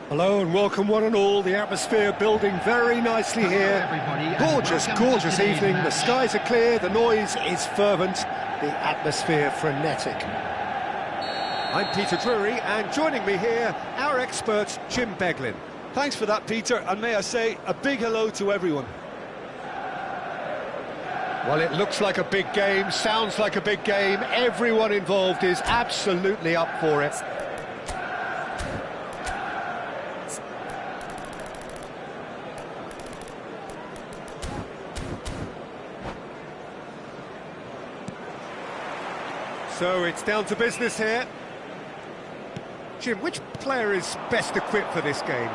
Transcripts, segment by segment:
Hello and welcome one and all. The atmosphere building very nicely here. Gorgeous, gorgeous evening. The skies are clear, the noise is fervent, the atmosphere frenetic. I'm Peter Drury, and joining me here, our expert, Jim Beglin. Thanks for that, Peter, and may I say a big hello to everyone. Well, it looks like a big game, sounds like a big game. Everyone involved is absolutely up for it. So it's down to business here. Jim, which player is best equipped for this game?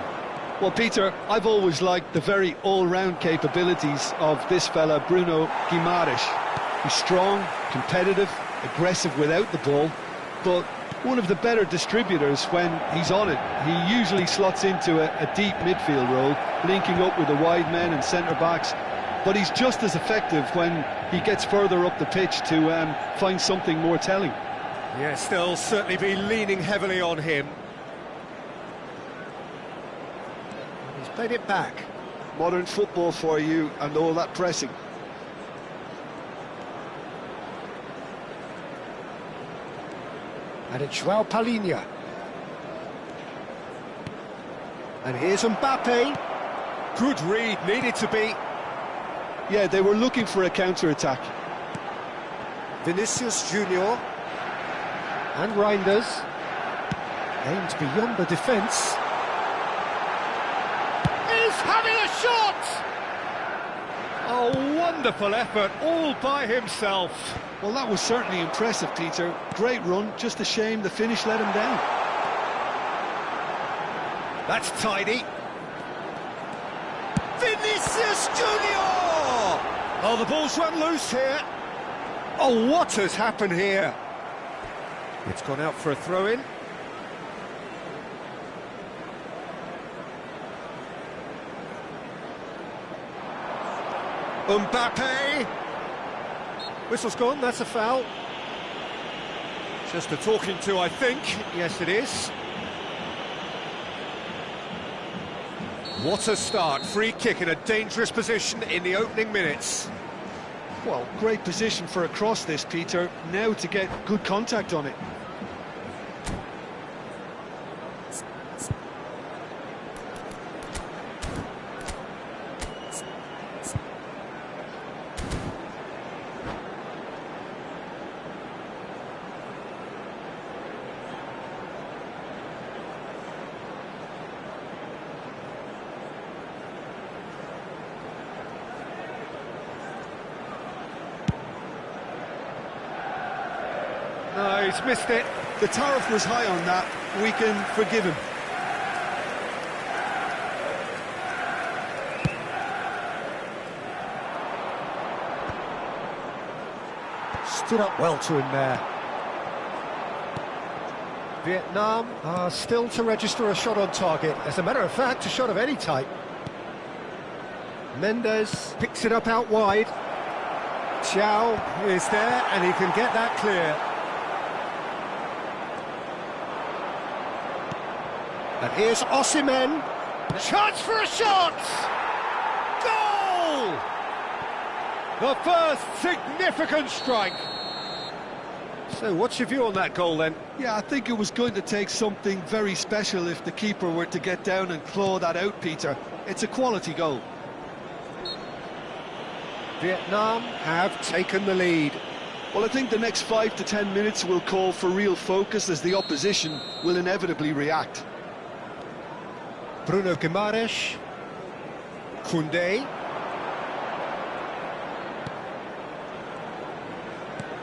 Well, Peter, I've always liked the very all-round capabilities of this fella, Bruno Guimaraes. He's strong, competitive, aggressive without the ball, but one of the better distributors when he's on it. He usually slots into a deep midfield role, linking up with the wide men and centre-backs, but he's just as effective when he gets further up the pitch to find something more telling. Yes, they'll certainly be leaning heavily on him. He's played it back. Modern football for you and all that pressing. And it's João Palhinha. And here's Mbappe. Good read, needed to be. Yeah, they were looking for a counter-attack. Vinicius Junior. And Reinders. Aimed beyond the defence. He's having a shot! A wonderful effort, all by himself. Well, that was certainly impressive, Peter. Great run, just a shame the finish let him down. That's tidy. Vinicius Junior! Oh, the ball's run loose here. Oh, what has happened here? It's gone out for a throw-in. Mbappe. Whistle's gone, that's a foul. Just a talking to, I think. Yes, it is. What a start. Free kick in a dangerous position in the opening minutes. Well, great position for a cross this, Peter. Now to get good contact on it. No, he's missed it. The tariff was high on that. We can forgive him. Stood up well to him there. Vietnam are still to register a shot on target. As a matter of fact, a shot of any type. Mendes picks it up out wide. Chow is there, and he can get that clear. And here's Osimhen. Chance for a shot! Goal! The first significant strike. So what's your view on that goal then? Yeah, I think it was going to take something very special if the keeper were to get down and claw that out, Peter. It's a quality goal. Vietnam have taken the lead. Well, I think the next 5 to 10 minutes will call for real focus as the opposition will inevitably react. Bruno Guimaraes. Koundé.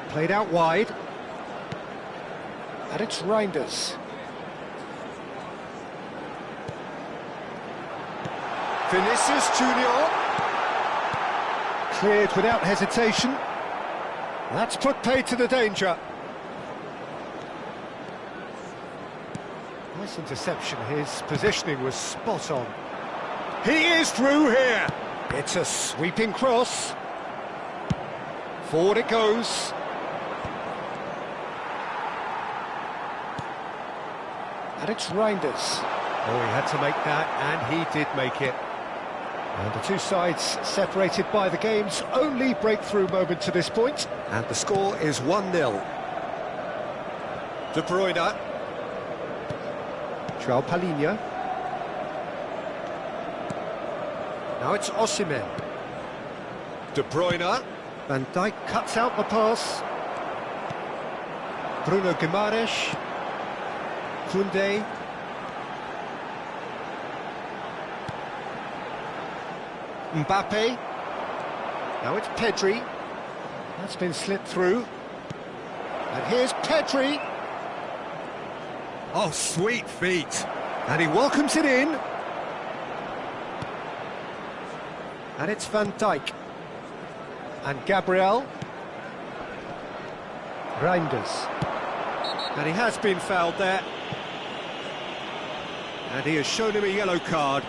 Played out wide. And it's Reinders. Vinicius Junior. Cleared without hesitation. That's put paid to the danger. Nice interception. His positioning was spot on. He is through here. It's a sweeping cross. Forward it goes. And it's Reinders. Oh, he had to make that, and he did make it. And the two sides separated by the game's only breakthrough moment to this point. And the score is 1-0. De Bruyne. João Palhinha. Now it's Osimhen. De Bruyne. Van Dijk cuts out the pass. Bruno Guimaraes. Koundé. Mbappe. Now it's Pedri. That's been slipped through. And here's Pedri. Oh, sweet feet. And he welcomes it in. And it's Van Dijk. And Gabriel. Reinders. And he has been fouled there. And he has shown him a yellow card.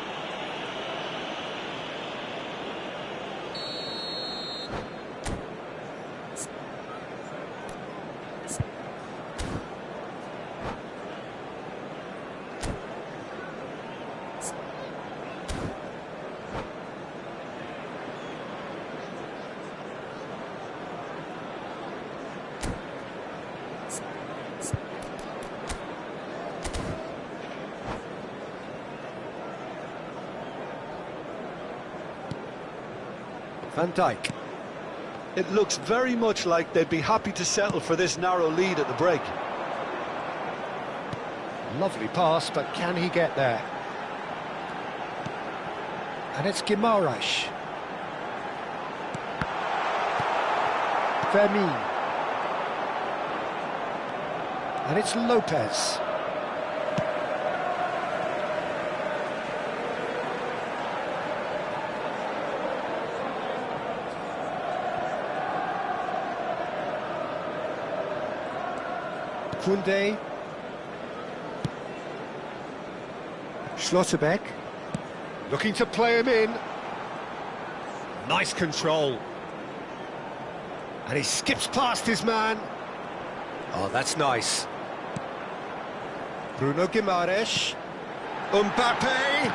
Van Dijk. It looks very much like they'd be happy to settle for this narrow lead at the break. Lovely pass, but can he get there? And it's Guimaraes. Fermin. And it's Lopez. Koundé. Schlotterbeck. Looking to play him in. Nice control. And he skips past his man. Oh, that's nice. Bruno Guimaraes. Mbappe.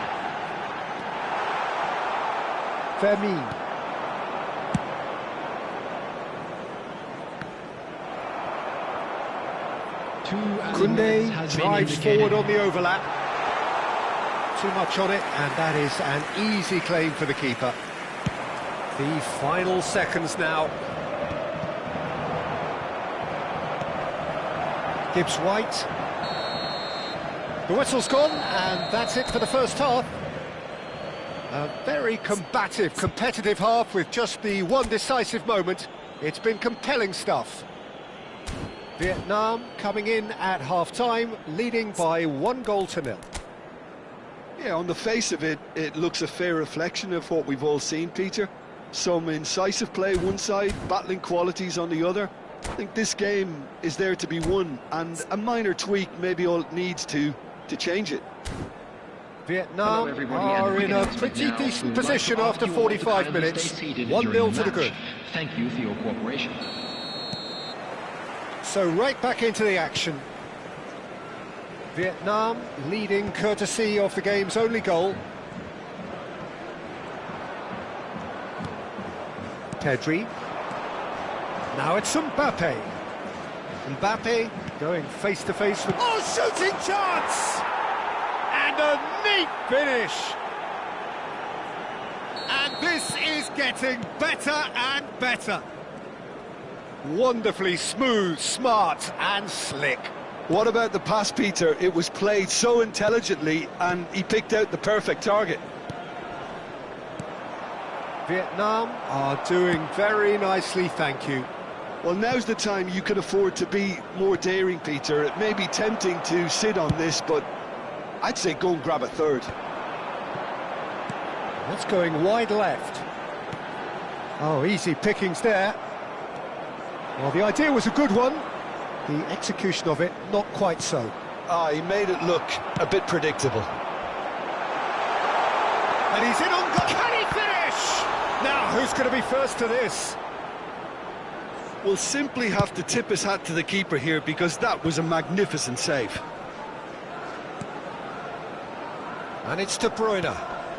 Fermin. Koundé drives forward on the overlap. Too much on it, and that is an easy claim for the keeper. The final seconds now. Gibbs White. The whistle's gone, and that's it for the first half. A very combative, competitive half with just the one decisive moment. It's been compelling stuff. Vietnam coming in at half-time, leading by 1-0. Yeah, on the face of it, it looks a fair reflection of what we've all seen, Peter. Some incisive play one side, battling qualities on the other. I think this game is there to be won, and a minor tweak maybe all it needs to change it. Vietnam are in a pretty decent position after 45 minutes. 1-0 to the good. Thank you for your cooperation. So right back into the action. Vietnam leading courtesy of the game's only goal. Pedri. Now it's Mbappe. Mbappe going face-to-face with... Oh, shooting chance! And a neat finish! And this is getting better and better. Wonderfully smooth, smart and slick. What about the pass, Peter? It was played so intelligently and he picked out the perfect target. Vietnam are doing very nicely, thank you. Well, now's the time you can afford to be more daring, Peter. It may be tempting to sit on this, but I'd say go and grab a third. That's going wide left. Oh, easy pickings there. Well, the idea was a good one. The execution of it, not quite so. He made it look a bit predictable. And he's in on goal. Can he finish? Now, who's going to be first to this? We'll simply have to tip his hat to the keeper here because that was a magnificent save. And it's De Bruyne,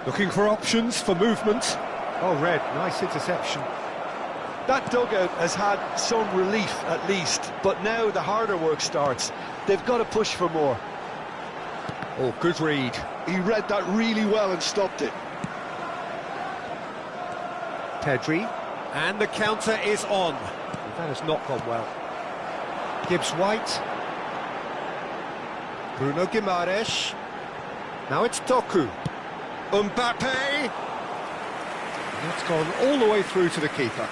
looking for options for movement. Oh, Red, nice interception. That dugout has had some relief at least, but now the harder work starts. They've got to push for more. Oh, good read. He read that really well and stopped it. Pedri, and the counter is on. That has not gone well. Gibbs White. Bruno Guimaraes. Now it's Doku. Mbappe. That's gone all the way through to the keeper.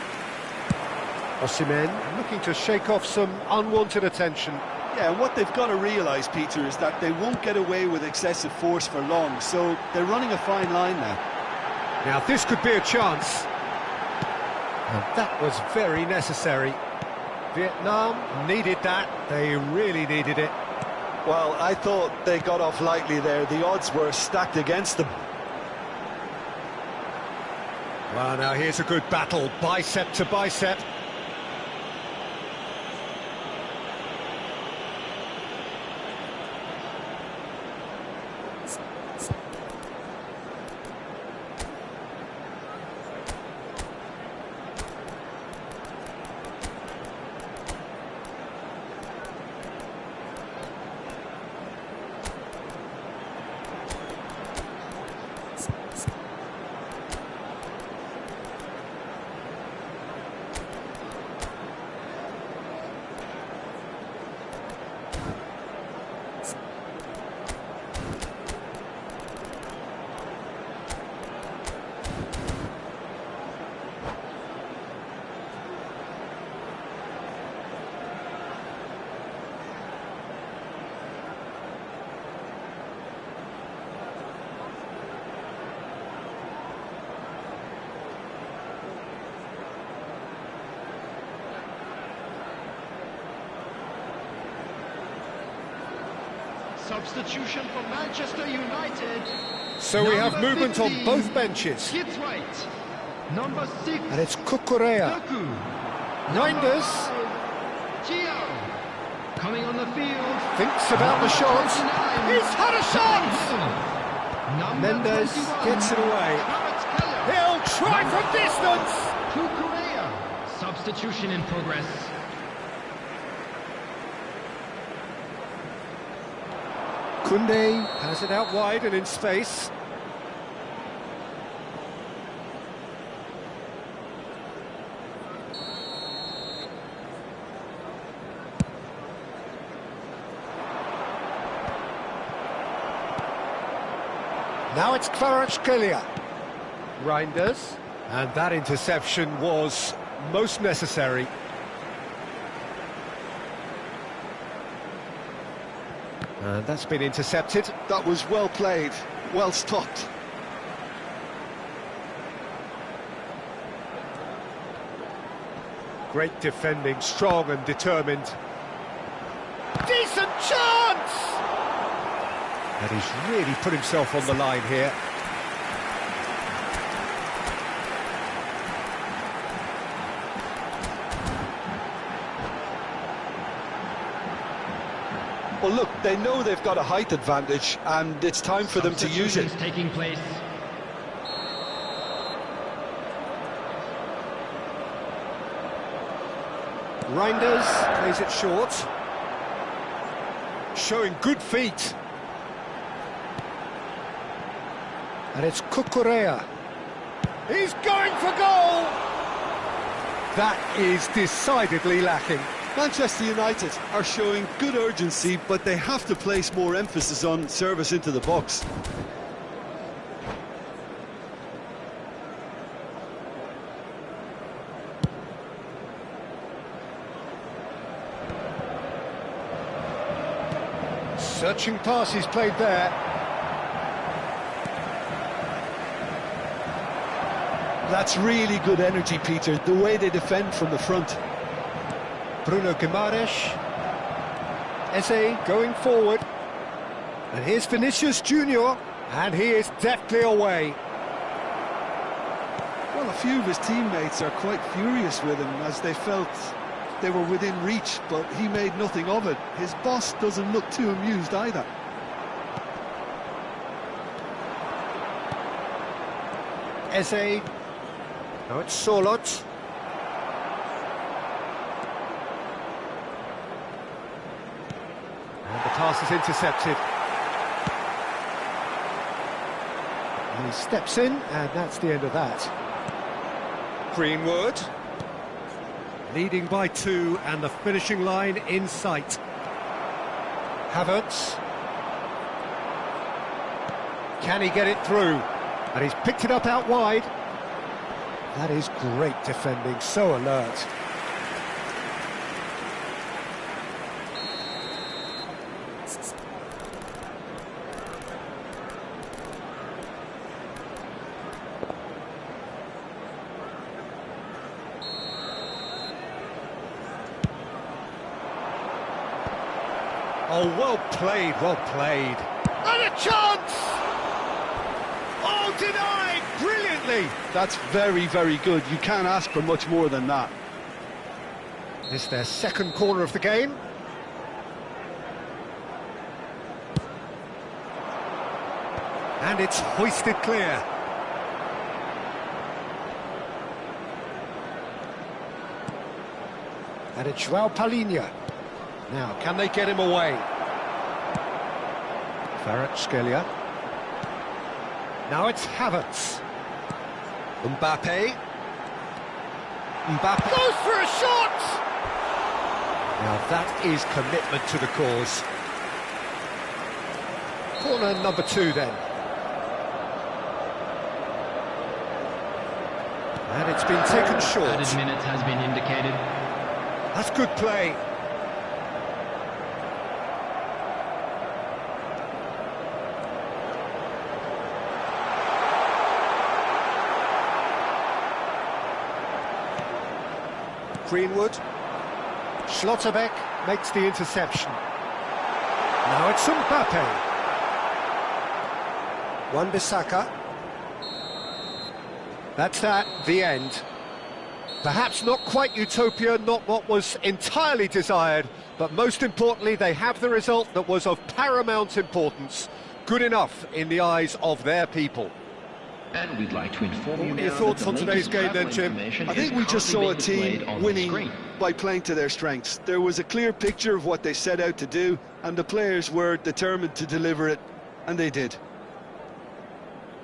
Osimhen looking to shake off some unwanted attention. Yeah, and what they've got to realise, Peter, is that they won't get away with excessive force for long, so they're running a fine line now. Now this could be a chance. And that was very necessary. Vietnam needed that, they really needed it. Well, I thought they got off lightly there. The odds were stacked against them. Well, now here's a good battle, bicep to bicep. Substitution for Manchester United. So we have movement 15, on both benches. Gibbs White. Number 6. And it's Cucurella. Doku. Reinders Gio. Coming on the field. thinks about the shot. He's had a shot! Number Mendes 21. gets it away. Kvaratskhelia. He'll try from distance! Cucurella. Substitution in progress. Koundé has it out wide and in space. Now it's Kvaratskhelia. Reinders. And that interception was most necessary. And that's been intercepted. That was well played, well stopped. Great defending, strong and determined. Decent chance! And he's really put himself on the line here. Well, look, they know they've got a height advantage, and it's time for them to use it. Substitutions taking place. Reinders plays it short. Showing good feet. And it's Cucurella. He's going for goal! That is decidedly lacking. Manchester United are showing good urgency, but they have to place more emphasis on service into the box. Searching pass he's played there. That's really good energy, Peter, the way they defend from the front. Bruno Guimaraes. Eze going forward. And here's Vinicius Junior. And he is deftly away. Well, a few of his teammates are quite furious with him as they felt they were within reach, but he made nothing of it. His boss doesn't look too amused either. Eze. Now it's Sorloth. And the pass is intercepted. And he steps in, and that's the end of that. Greenwood. Leading by 2, and the finishing line in sight. Havertz. Can he get it through? And he's picked it up out wide. That is great defending, so alert. Oh, well played, well played. And a chance! Oh, denied brilliantly! That's very, very good. You can't ask for much more than that. It's their second corner of the game. And it's hoisted clear. And it's João Palhinha. Now, can they get him away? Kvaratskhelia. Now it's Havertz. Mbappe. Mbappe goes for a shot! Now that is commitment to the cause. Corner number 2 then. And it's been taken short. Added minutes has been indicated. That's good play. Greenwood. Schlotterbeck makes the interception. Now it's Mbappe. Wan-Bissaka. That's that, the end. Perhaps not quite utopia, not what was entirely desired, but most importantly, they have the result that was of paramount importance. Good enough in the eyes of their people. And we'd like to inform you What are now your thoughts that on the today's latest game then, travel Jim? information I think is we just currently saw a being team displayed on the winning screen. by playing to their strengths. There was a clear picture of what they set out to do, and the players were determined to deliver it, and they did.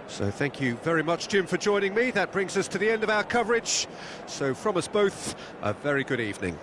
So thank you very much, Jim, for joining me. That brings us to the end of our coverage. So from us both, a very good evening.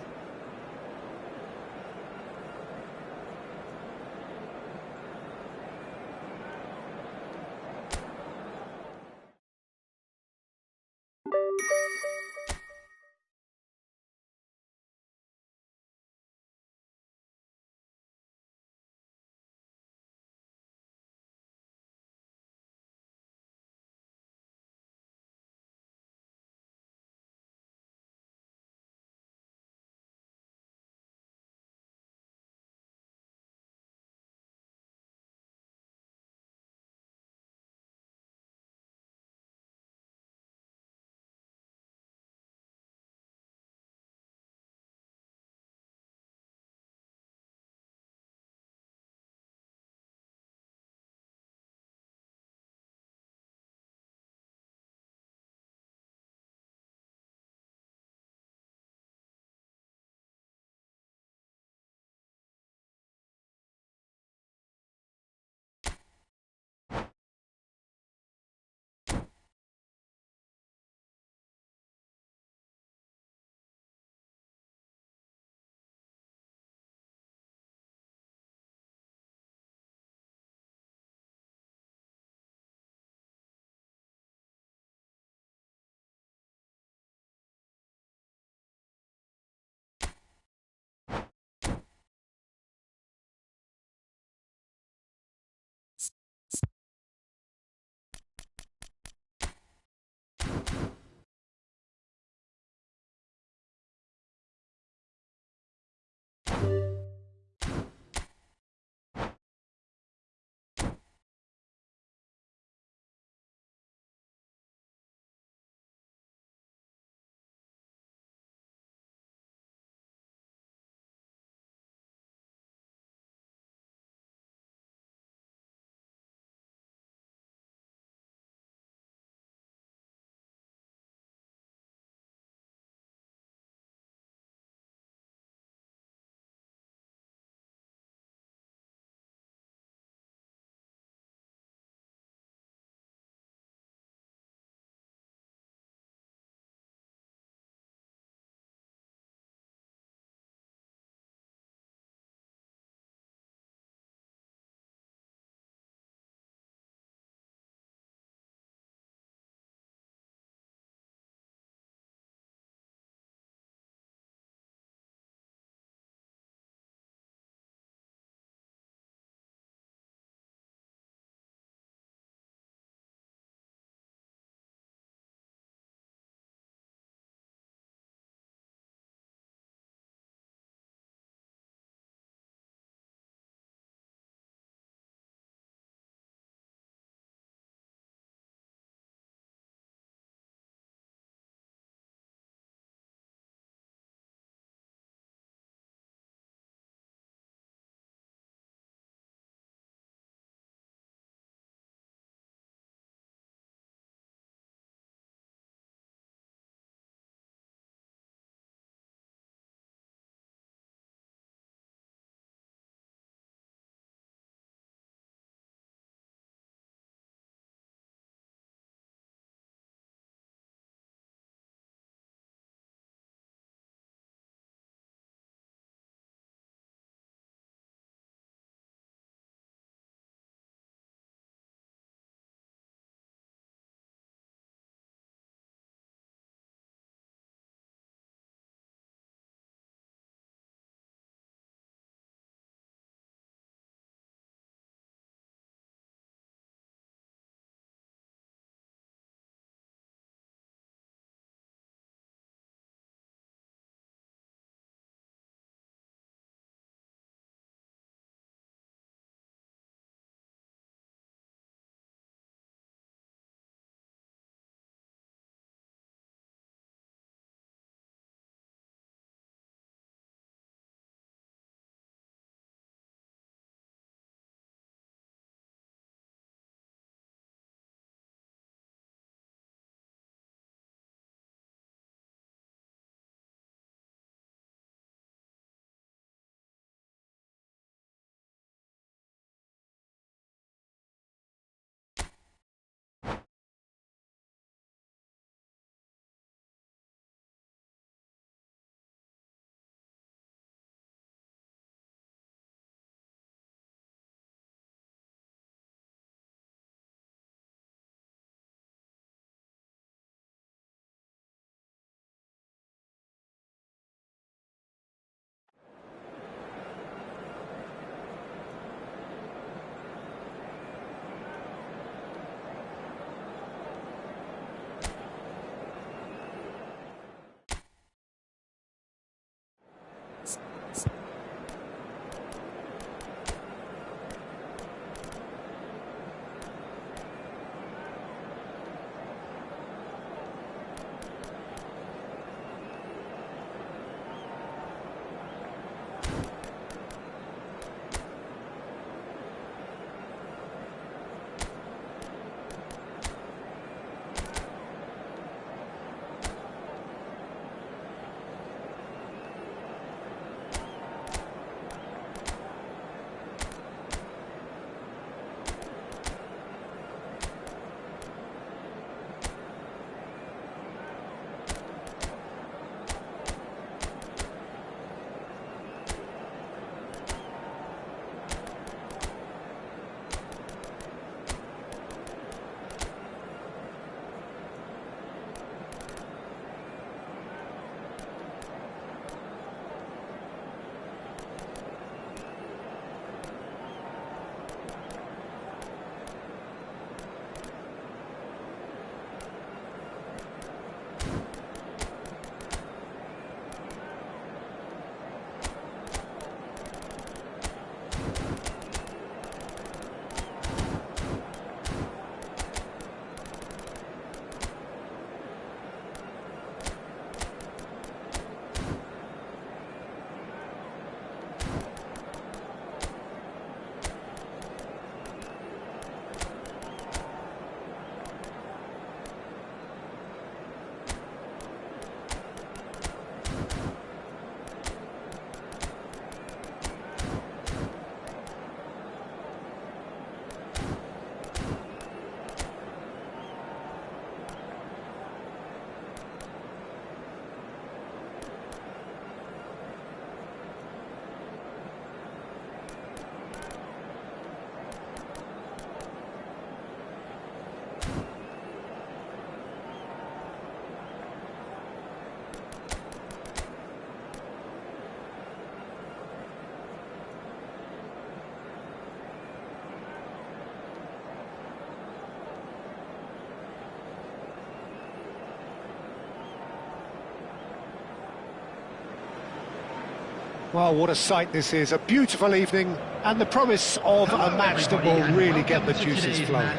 Well, what a sight this is. A beautiful evening and the promise of a match that will really get the juices flowing.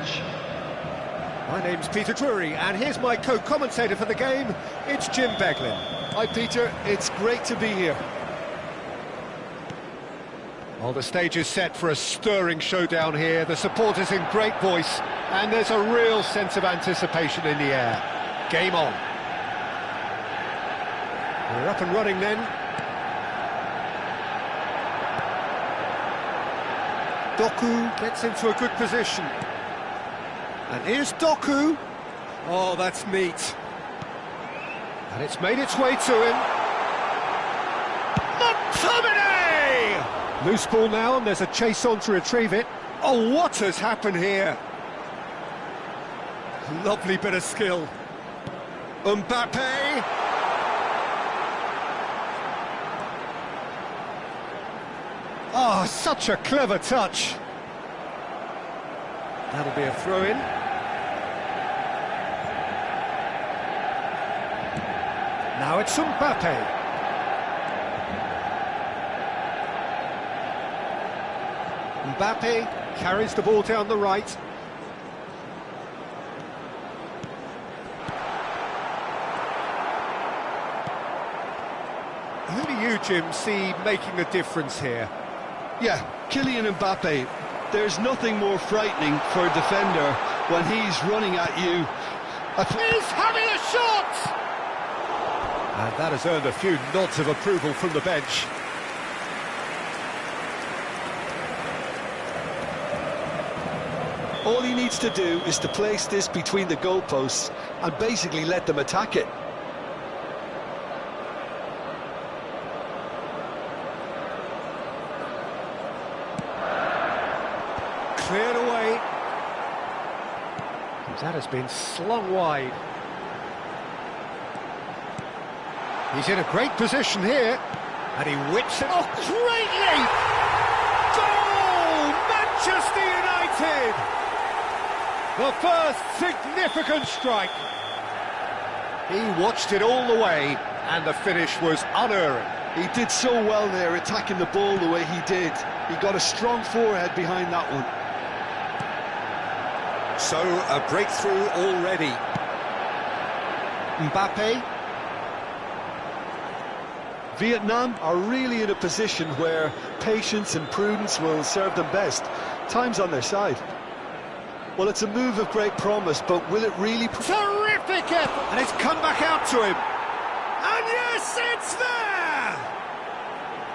My name's Peter Drury, and here's my co-commentator for the game. It's Jim Beglin. Hi, Peter. It's great to be here. Well, the stage is set for a stirring showdown here. The supporters in great voice, and there's a real sense of anticipation in the air. Game on. We're up and running then. Doku gets into a good position. And here's Doku. Oh, that's neat. And it's made its way to him. McTominay! Loose ball now, and there's a chase on to retrieve it. Oh, what has happened here? Lovely bit of skill. Mbappe. Oh, such a clever touch. That'll be a throw-in. Now it's Mbappe. Mbappe carries the ball down the right. Who do you, Jim, see making the difference here? Yeah, Kylian Mbappe. There's nothing more frightening for a defender when he's running at you. He's having a shot! And that has earned a few nods of approval from the bench. All he needs to do is to place this between the goalposts and basically let them attack it. Cleared away. That has been slung wide. He's in a great position here, and he whips it. Oh, great leap! Goal! Manchester United! The first significant strike. He watched it all the way, and the finish was unerring. He did so well there, attacking the ball the way he did. He got a strong forehead behind that one. So, a breakthrough already. Mbappe. Vietnam are really in a position where patience and prudence will serve them best. Time's on their side. Well, it's a move of great promise, but will it really... Terrific effort! And it's come back out to him. And yes, it's there!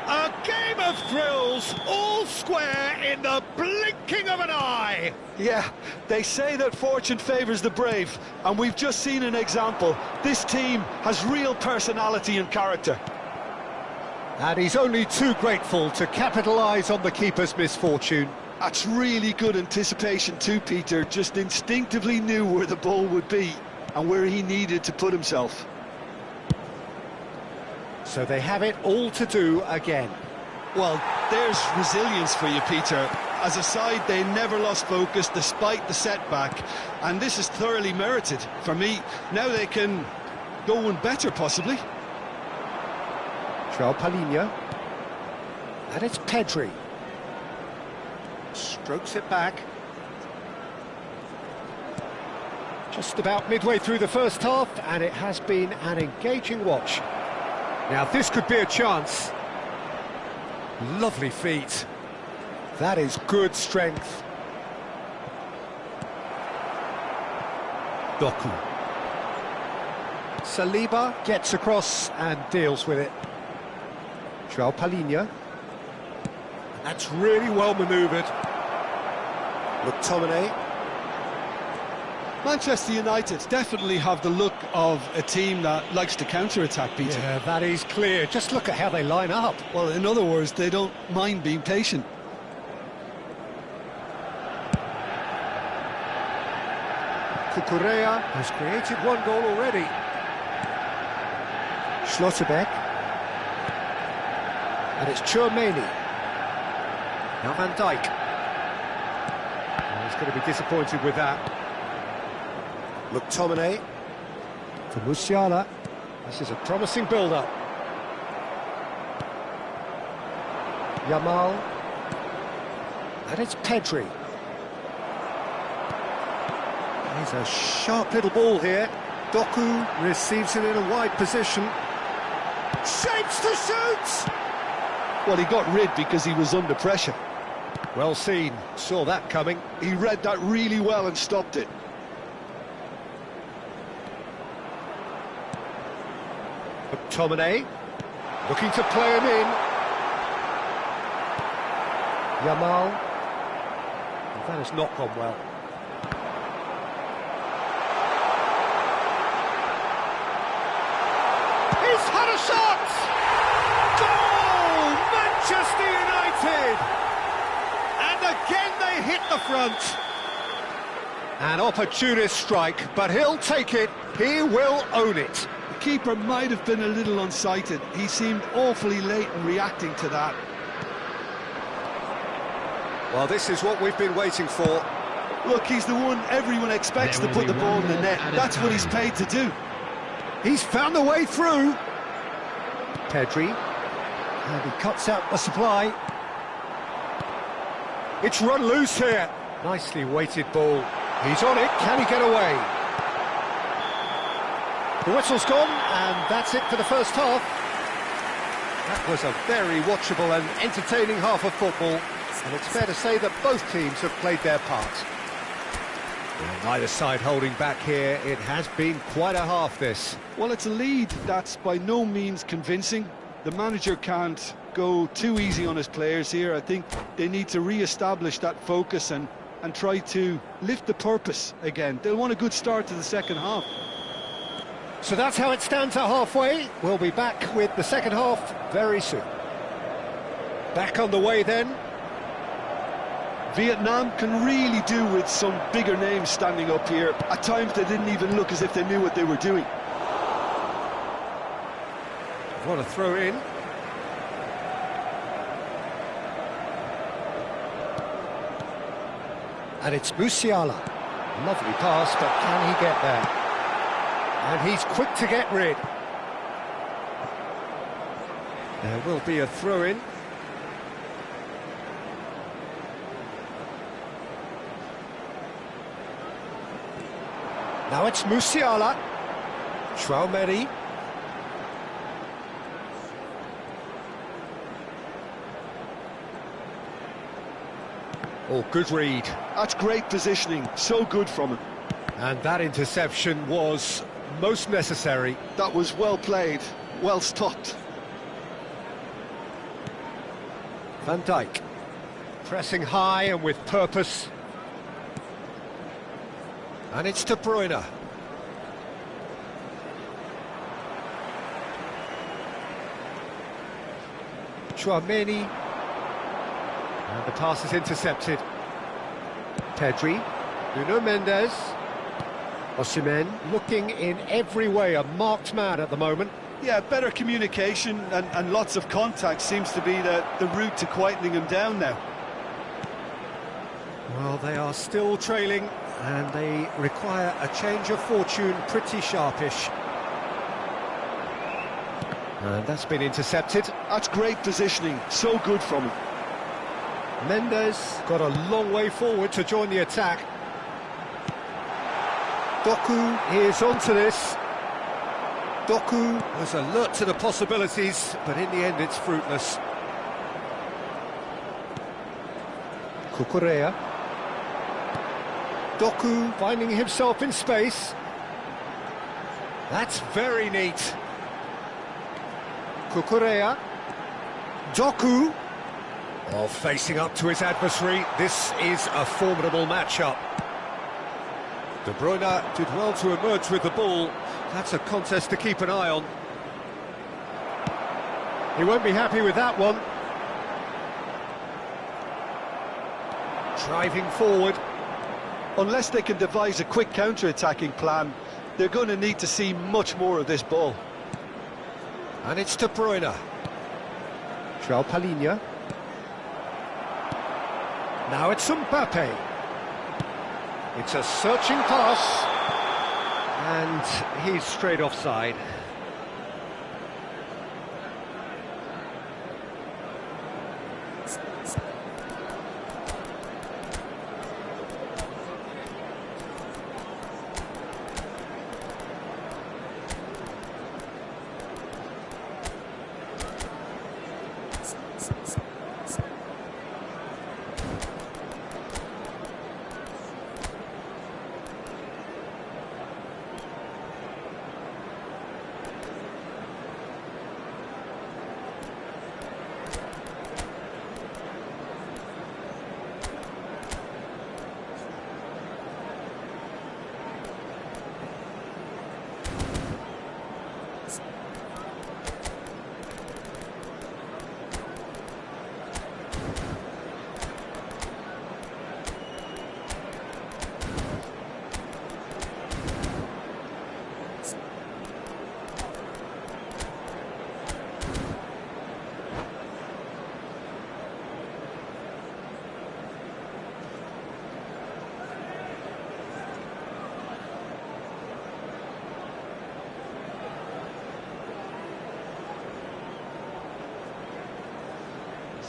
A game of thrills, all square in the blinking of an eye. Yeah, they say that fortune favours the brave, and we've just seen an example. This team has real personality and character. And he's only too grateful to capitalise on the keeper's misfortune. That's really good anticipation too, Peter. Just instinctively knew where the ball would be and where he needed to put himself. So they have it all to do again. Well, there's resilience for you, Peter. As a side, they never lost focus despite the setback, and this is thoroughly merited for me. Now they can go one better, possibly. João Palhinha. And it's Pedri. Strokes it back. Just about midway through the first half, and it has been an engaging watch. Now this could be a chance. Lovely feet. That is good strength. Doku. Saliba gets across and deals with it. João Palhinha. That's really well manoeuvred. McTominay. Manchester United definitely have the look of a team that likes to counter-attack, Peter. Yeah, that is clear. Just look at how they line up. Well, in other words, they don't mind being patient. Cucurella has created one goal already. Schlotterbeck. And it's Tchouaméni. Now Van Dijk. Oh, he's going to be disappointed with that. McTominay. For Musiala. This is a promising build-up. Yamal. And it's Pedri. Here's a sharp little ball here. Doku receives it in a wide position. Shapes to shoot! Well, he got rid because he was under pressure. Well seen, saw that coming. He read that really well and stopped it. McTominay, looking to play him in. Yamal. That has not gone well. He's had a shot! Goal! Manchester United! And again they hit the front. An opportunist strike, but he'll take it. He will own it. The keeper might have been a little unsighted. He seemed awfully late in reacting to that. Well, this is what we've been waiting for. Look, he's the one everyone expects to put the ball in the net. That's what he's paid to do. He's found the way through. Pedri. And he cuts out the supply. It's run loose here. Nicely weighted ball. He's on it. Can he get away? The whistle's gone, and that's it for the first half. That was a very watchable and entertaining half of football. And it's fair to say that both teams have played their part. And neither side holding back here. It has been quite a half, this. Well, it's a lead that's by no means convincing. The manager can't go too easy on his players here. I think they need to re-establish that focus and try to lift the purpose again. They'll want a good start to the second half. So that's how it stands at halfway. We'll be back with the second half very soon. Back on the way then. Vietnam can really do with some bigger names standing up here. At times they didn't even look as if they knew what they were doing. What a throw in. And it's Musiala. Lovely pass, but can he get there? And he's quick to get rid. There will be a throw in. Now it's Musiala. Tchouaméni. Oh, good read. That's great positioning, so good from him. And that interception was most necessary. That was well played, well stopped. Van Dijk. Pressing high and with purpose. And it's De Bruyne. Tchouaméni. And the pass is intercepted. Pedri. Nuno Mendes. Osimhen looking in every way a marked man at the moment. Yeah, better communication and lots of contact seems to be the route to quietening him down now. Well, they are still trailing and they require a change of fortune pretty sharpish. And that's been intercepted. That's great positioning, so good from him. Mendes got a long way forward to join the attack. Doku is onto this. Doku was alert to the possibilities, but in the end it's fruitless. Cucurella. Doku finding himself in space. That's very neat. Cucurella. Doku. Oh, facing up to his adversary. This is a formidable matchup. De Bruyne did well to emerge with the ball. That's a contest to keep an eye on. He won't be happy with that one. Driving forward. Unless they can devise a quick counter-attacking plan, they're going to need to see much more of this ball. And it's De Bruyne. João Palhinha. Now it's Mbappe. It's a searching pass. And he's straight offside.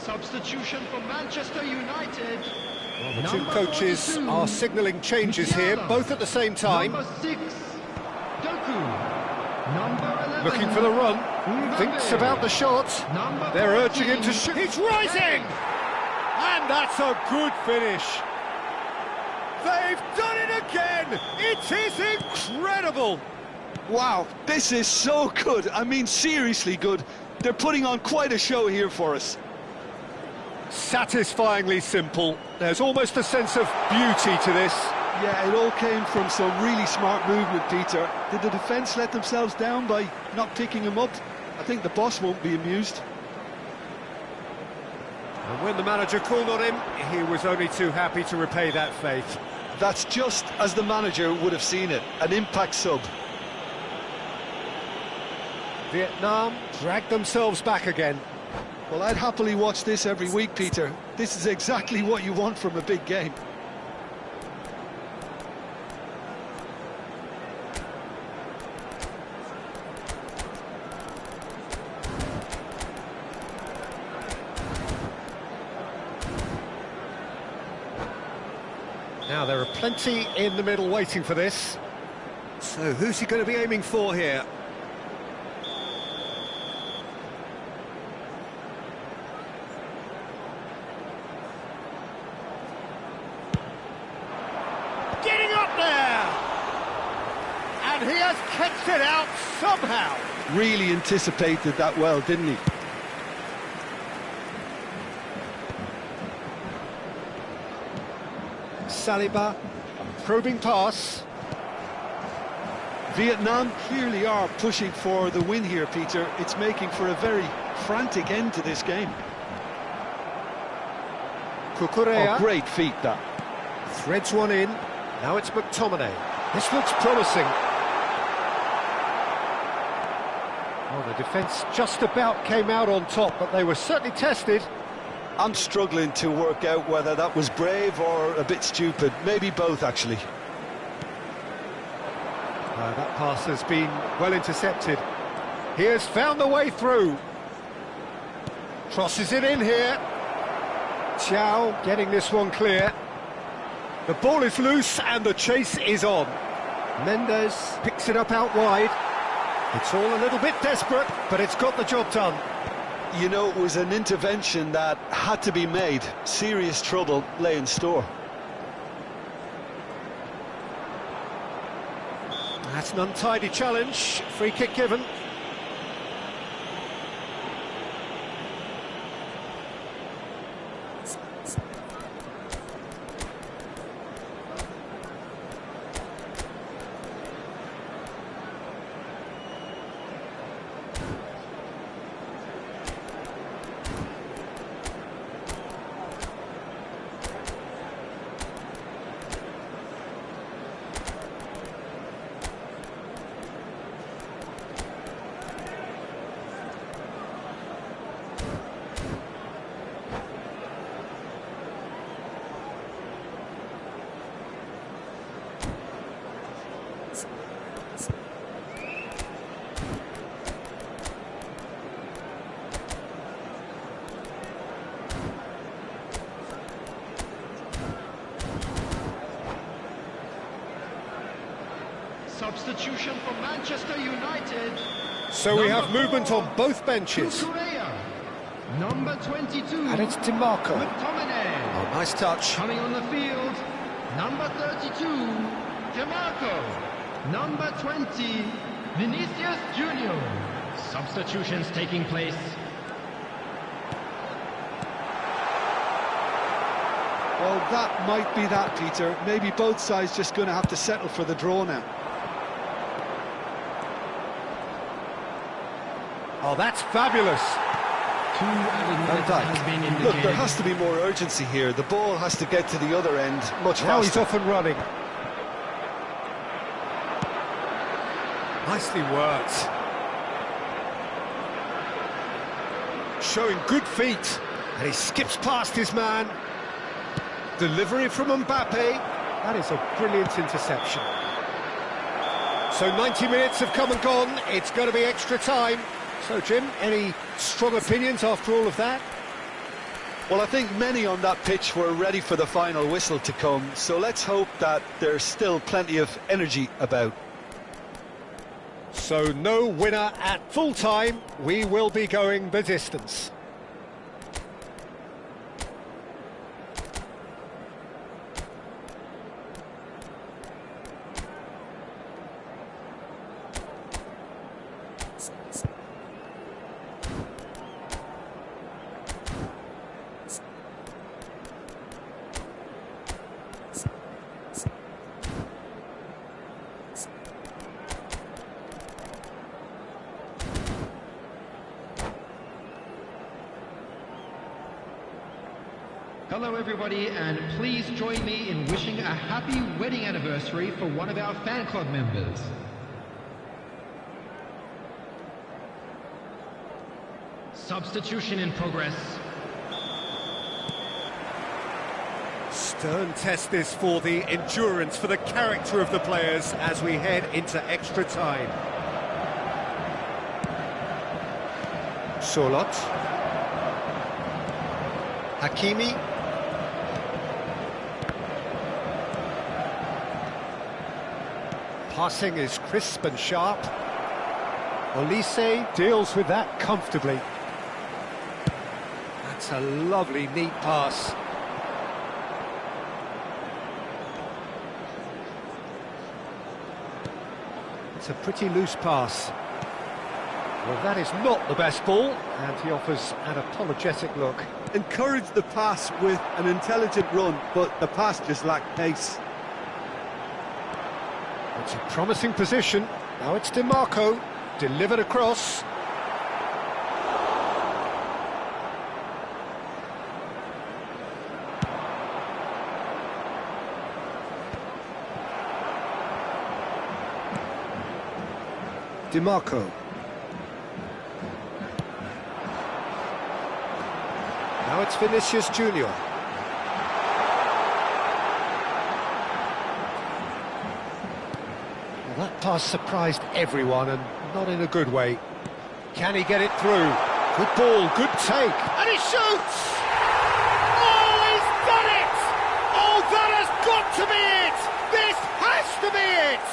Substitution for Manchester United. Well, the two coaches 42, are signalling changes here, Musiala. both at the same time. Number 6, Doku. Number 11. Looking for the run, thinks about the shot. Number They're urging him to 14, shoot. He's rising! And that's a good finish. They've done it again! It is incredible! Wow, this is so good. I mean, seriously good. They're putting on quite a show here for us. Satisfyingly simple. There's almost a sense of beauty to this. Yeah, it all came from some really smart movement, Peter. Did the defence let themselves down by not picking him up? I think the boss won't be amused. And when the manager called on him, he was only too happy to repay that faith. That's just as the manager would have seen it, an impact sub. Vietnam dragged themselves back again. Well, I'd happily watch this every week, Peter. This is exactly what you want from a big game. Now, there are plenty in the middle waiting for this. So, who's he going to be aiming for here? Getting up there! And he has kept it out somehow. Really anticipated that well, didn't he? Saliba, probing pass. Vietnam clearly are pushing for the win here, Peter. It's making for a very frantic end to this game. Cucurella Oh, great feat, that. threads one in. Now it's McTominay. This looks promising. Oh, the defence just about came out on top, but they were certainly tested. I'm struggling to work out whether that was brave or a bit stupid. Maybe both, actually. That pass has been well intercepted. He has found the way through. Crosses it in here. Chow getting this one clear. The ball is loose and the chase is on. Mendes picks it up out wide. It's all a little bit desperate, but it's got the job done. You know, it was an intervention that had to be made. Serious trouble lay in store. That's an untidy challenge. Free kick given. Substitution for Manchester United. So we have Number movement 4, on both benches. Cucurella. Number 22. And it's DiMarco. McTominay. Oh, nice touch. Coming on the field, number 32, DiMarco. Number 20, Vinicius Junior. Substitutions taking place. Well, that might be that, Peter. Maybe both sides just going to have to settle for the draw now. Oh, that's fabulous. Two added minutes has been indicated. Look, there has to be more urgency here. The ball has to get to the other end much Now he's faster. off and running. Nicely worked. Showing good feet. And he skips past his man. Delivery from Mbappe. That is a brilliant interception. So 90 minutes have come and gone. It's going to be extra time. So, Jim, any strong opinions after all of that? Well, I think many on that pitch were ready for the final whistle to come, so let's hope that there's still plenty of energy about. So no winner at full time. We will be going the distance. Hello everybody, and please join me in wishing a happy wedding anniversary for one of our fan club members. Substitution in progress. Stern test this for the endurance, for the character of the players as we head into extra time. Solot. Hakimi. Passing is crisp and sharp. Olise deals with that comfortably. That's a lovely, neat pass. It's a pretty loose pass. Well, that is not the best ball, and he offers an apologetic look. Encourage the pass with an intelligent run, but the pass just lacked pace. It's a promising position. Now it's DiMarco, delivered across. DiMarco. Now it's Vinicius Junior. Well, that pass surprised everyone, and not in a good way. Can he get it through? Good ball, good take, and he shoots! Oh, he's done it! Oh, that has got to be it! This has to be it!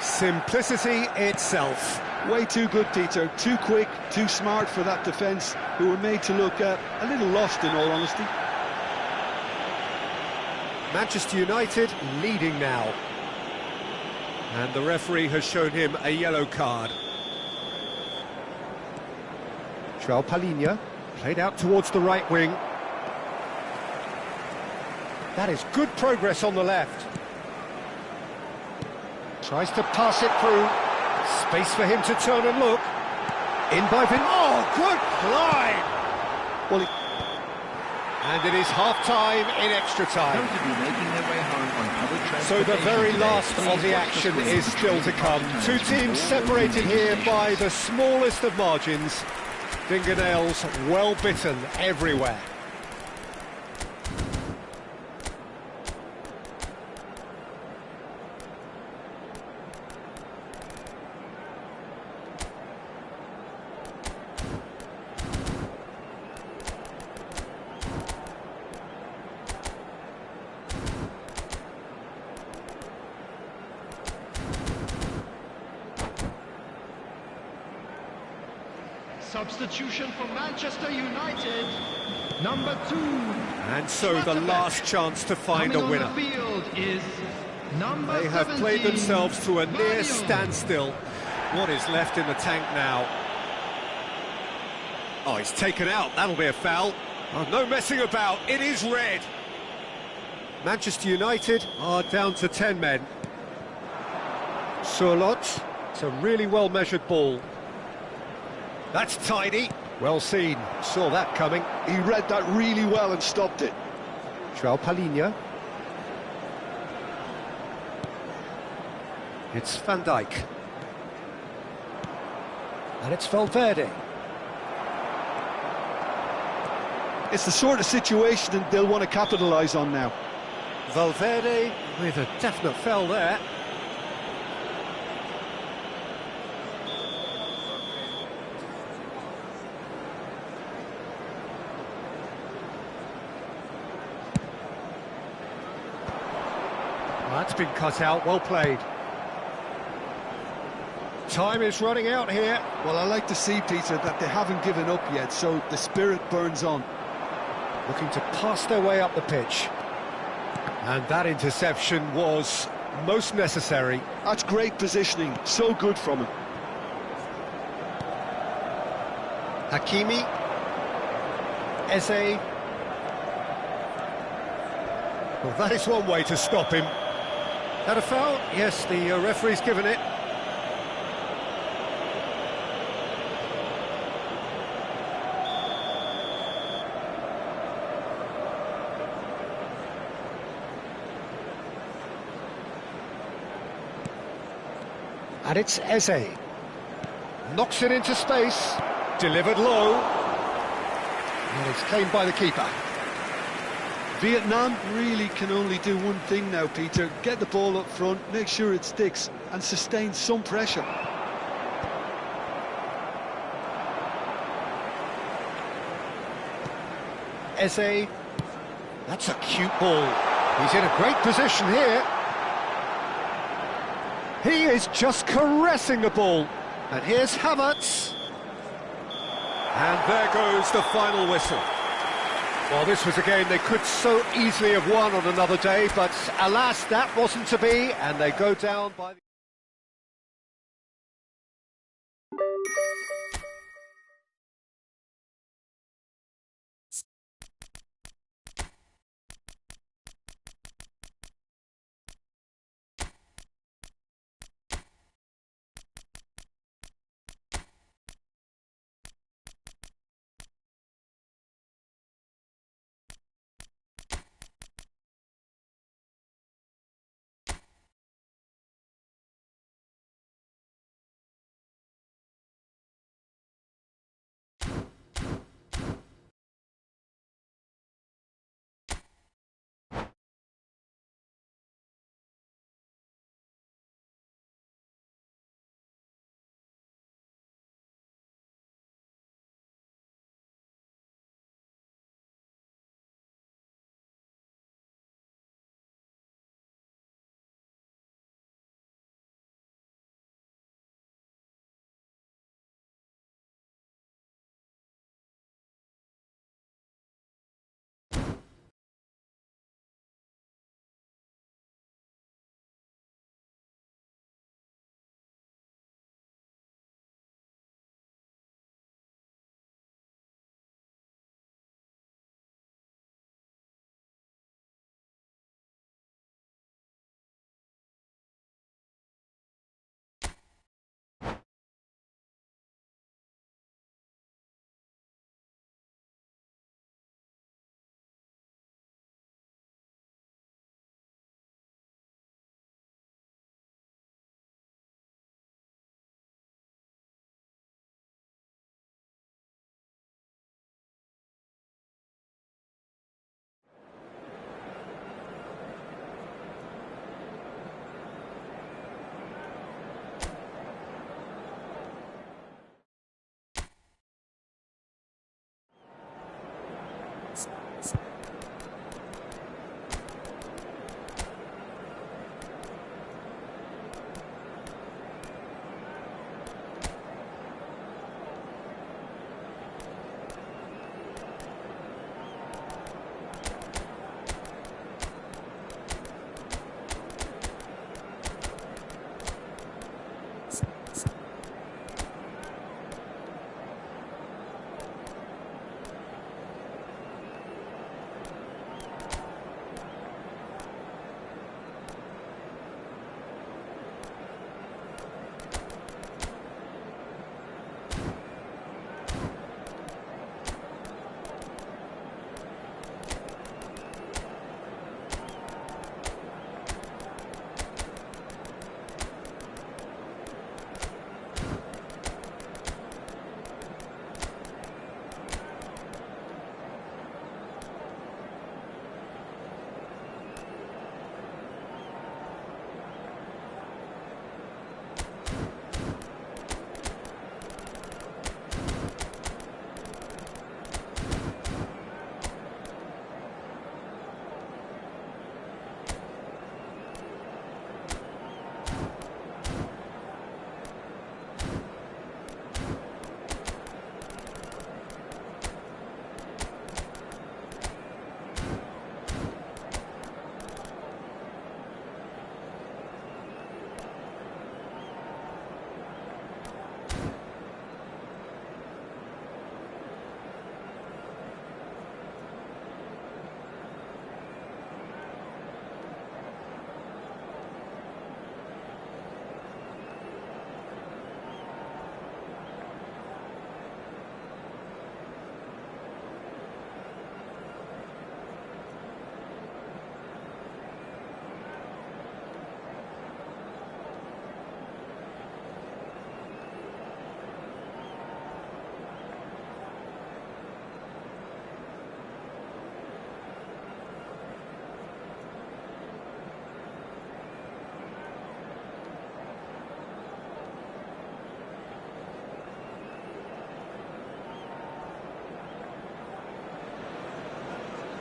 Simplicity itself. Way too good, Peter. Too quick, too smart for that defence, who were made to look a little lost, in all honesty. Manchester United leading now. And the referee has shown him a yellow card. João Palhinha played out towards the right wing. That is good progress on the left. Tries to pass it through. Space for him to turn and look. In by Vin. Oh, good glide! Well, And it is half-time in extra time. Those to be making their way home on public So the transportation very today, last please of the watch action screen is for still to come. traffic Two times teams all separated roads here and by the smallest of margins. Fingernails well bitten everywhere. Substitution for Manchester United, number 2. And so the last chance to find a winner. Coming on the field is number They have 17, played themselves to a near Mario. standstill. What is left in the tank now? Oh, he's taken out. That'll be a foul. Oh, no messing about. It is red. Manchester United are down to 10 men. Surlot. It's a really well-measured ball. That's tidy. Well seen. Saw that coming. He read that really well and stopped it. João Palhinha. It's Van Dijk. And it's Valverde. It's the sort of situation that they'll want to capitalise on now. Valverde with a definite foul there. Well, that's been cut out, well played. Time is running out here. Well, I like to see, Peter, that they haven't given up yet, so the spirit burns on. Looking to pass their way up the pitch. And that interception was most necessary. That's great positioning, so good from him. Hakimi. Eze. Well, that is one way to stop him. That a foul? Yes, the referee's given it. And it's Eze. Knocks it into space. Delivered low. And it's claimed by the keeper. Vietnam really can only do one thing now, Peter. Get the ball up front, make sure it sticks, and sustain some pressure. Eze. That's a cute ball. He's in a great position here. He is just caressing the ball. And here's Havertz. And there goes the final whistle. Well, this was a game they could so easily have won on another day, but alas, that wasn't to be, and they go down by...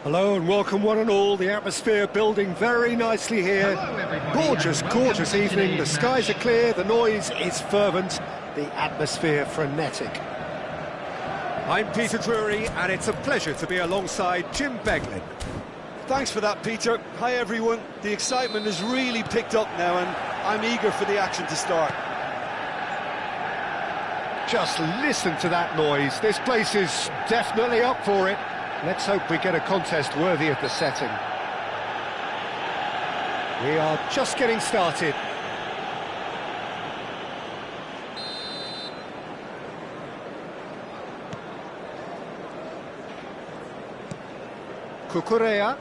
Hello and welcome one and all. The atmosphere building very nicely here. Hello, everybody, Gorgeous, and welcome gorgeous to evening. The today's skies are match. clear, the noise is fervent, the atmosphere frenetic. I'm Peter Drury and it's a pleasure to be alongside Jim Beglin. Thanks for that, Peter. Hi, everyone. The excitement has really picked up now, and I'm eager for the action to start. Just listen to that noise. This place is definitely up for it. Let's hope we get a contest worthy of the setting. We are just getting started. Cucurella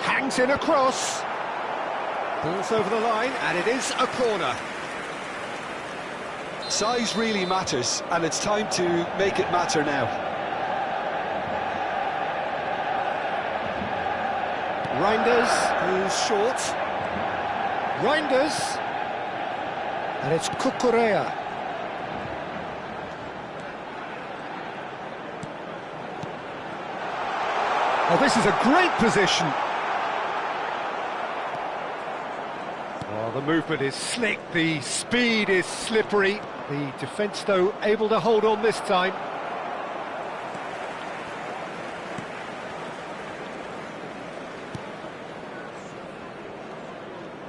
hangs in a cross. Ball's over the line, and it is a corner. Size really matters, and it's time to make it matter now. Reinders, who's short. Reinders, and it's Cucurella. Oh, this is a great position. Oh, the movement is slick, the speed is slippery. The defence, though, able to hold on this time.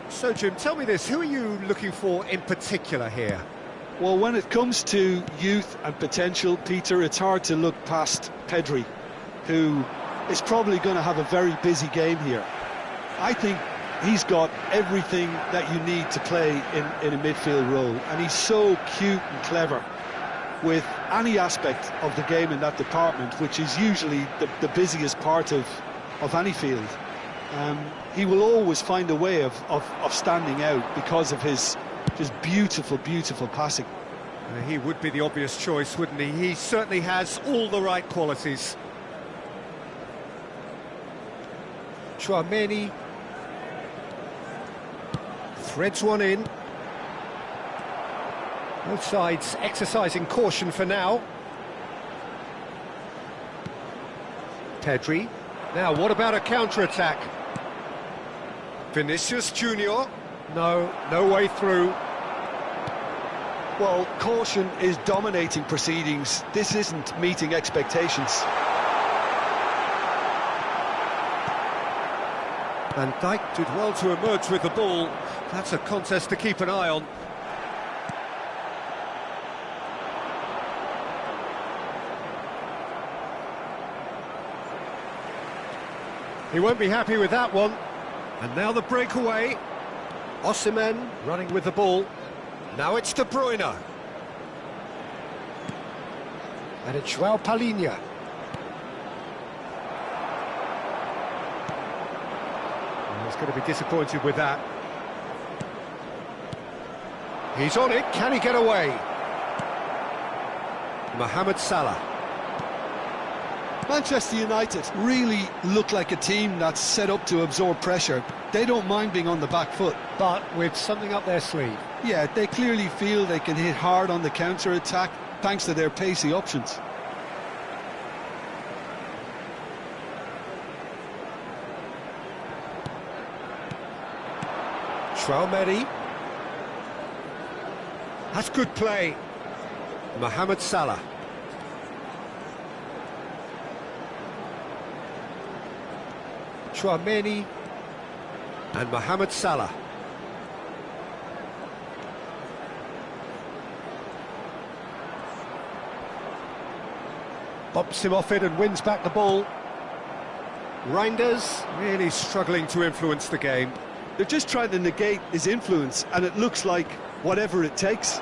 So, Jim, tell me this, who are you looking for in particular here? Well, when it comes to youth and potential, Peter, it's hard to look past Pedri, who is probably going to have a very busy game here. I think he's got everything that you need to play in a midfield role, and he's so cute and clever with any aspect of the game in that department, which is usually the busiest part of any field. He will always find a way of standing out because of his just beautiful, beautiful passing. He would be the obvious choice, wouldn't he? He certainly has all the right qualities. Tchouaméni threads one in. Both sides exercising caution for now. Pedri. Now, what about a counter-attack? Vinicius Junior. No way through. Well, caution is dominating proceedings. This isn't meeting expectations. Van Dijk did well to emerge with the ball. That's a contest to keep an eye on. He won't be happy with that one. And now the breakaway. Osimhen running with the ball. Now it's De Bruyne. And it's João Palhinha. He's going to be disappointed with that. He's on it. Can he get away? Mohamed Salah. Manchester United really look like a team that's set up to absorb pressure. They don't mind being on the back foot. But with something up their sleeve. Yeah, they clearly feel they can hit hard on the counter-attack thanks to their pacey options. Tchouaméni. That's good play. Mohamed Salah. Tchouaméni and Mohamed Salah. Bumps him off it and wins back the ball. Reinders really struggling to influence the game. They're just trying to negate his influence, and it looks like whatever it takes.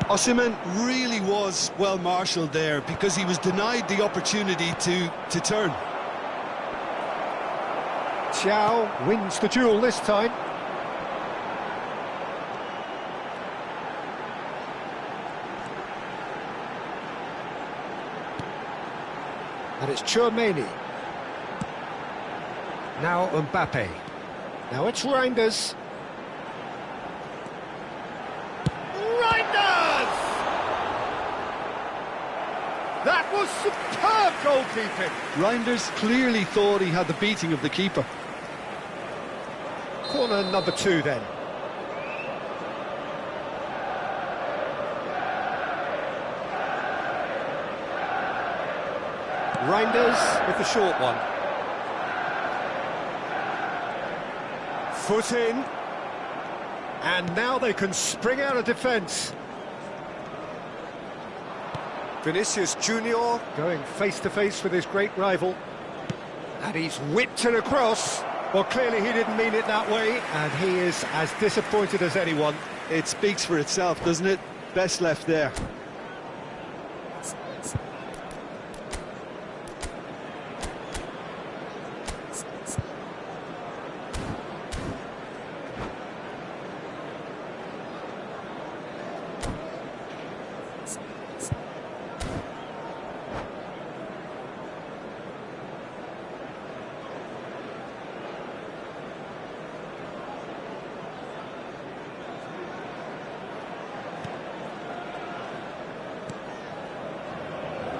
Osimhen really was well marshalled there because he was denied the opportunity to turn. Thiaw wins the duel this time. And it's Tchouaméni. Now Mbappe. Now it's Reinders. Reinders! goalkeeping. Reinders clearly thought he had the beating of the keeper. Corner number 2 then. Reinders with the short one. Foot in. And now they can spring out of defence. Vinicius Junior going face-to-face with his great rival. And he's whipped it across. Well, clearly he didn't mean it that way, and he is as disappointed as anyone. It speaks for itself, doesn't it? Best left there.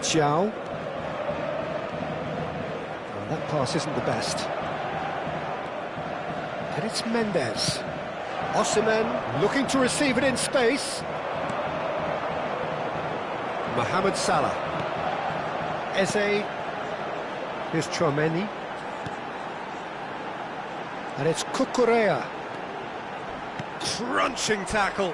Xiao. Oh, that pass isn't the best. And it's Mendes. Osimhen looking to receive it in space. Mohamed Salah. Eze. Here's Tchouaméni. And it's Cucurella. Crunching tackle.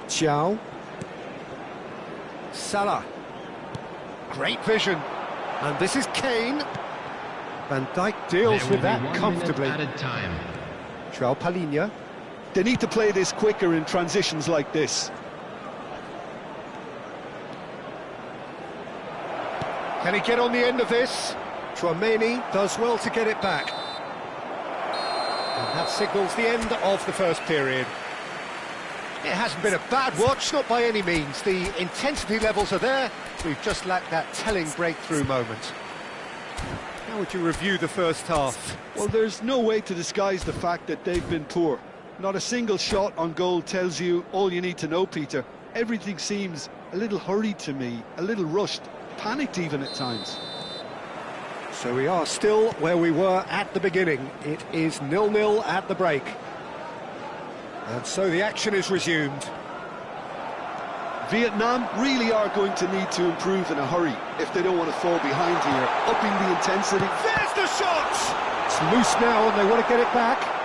Xiao. Salah. Great vision. And this is Kane. Van Dijk deals with that comfortably. Added time. João Palhinha. They need to play this quicker in transitions like this. Can he get on the end of this? Tchouaméni does well to get it back. And that signals the end of the first period. It hasn't been a bad watch, not by any means. The intensity levels are there. We've just lacked that telling breakthrough moment. How would you review the first half? Well, there's no way to disguise the fact that they've been poor. Not a single shot on goal tells you all you need to know, Peter. Everything seems a little hurried to me, a little rushed, panicked even at times. So we are still where we were at the beginning. It is 0-0 at the break. And so the action is resumed. Vietnam really are going to need to improve in a hurry if they don't want to fall behind here, upping the intensity. There's the shot! It's loose now and they want to get it back.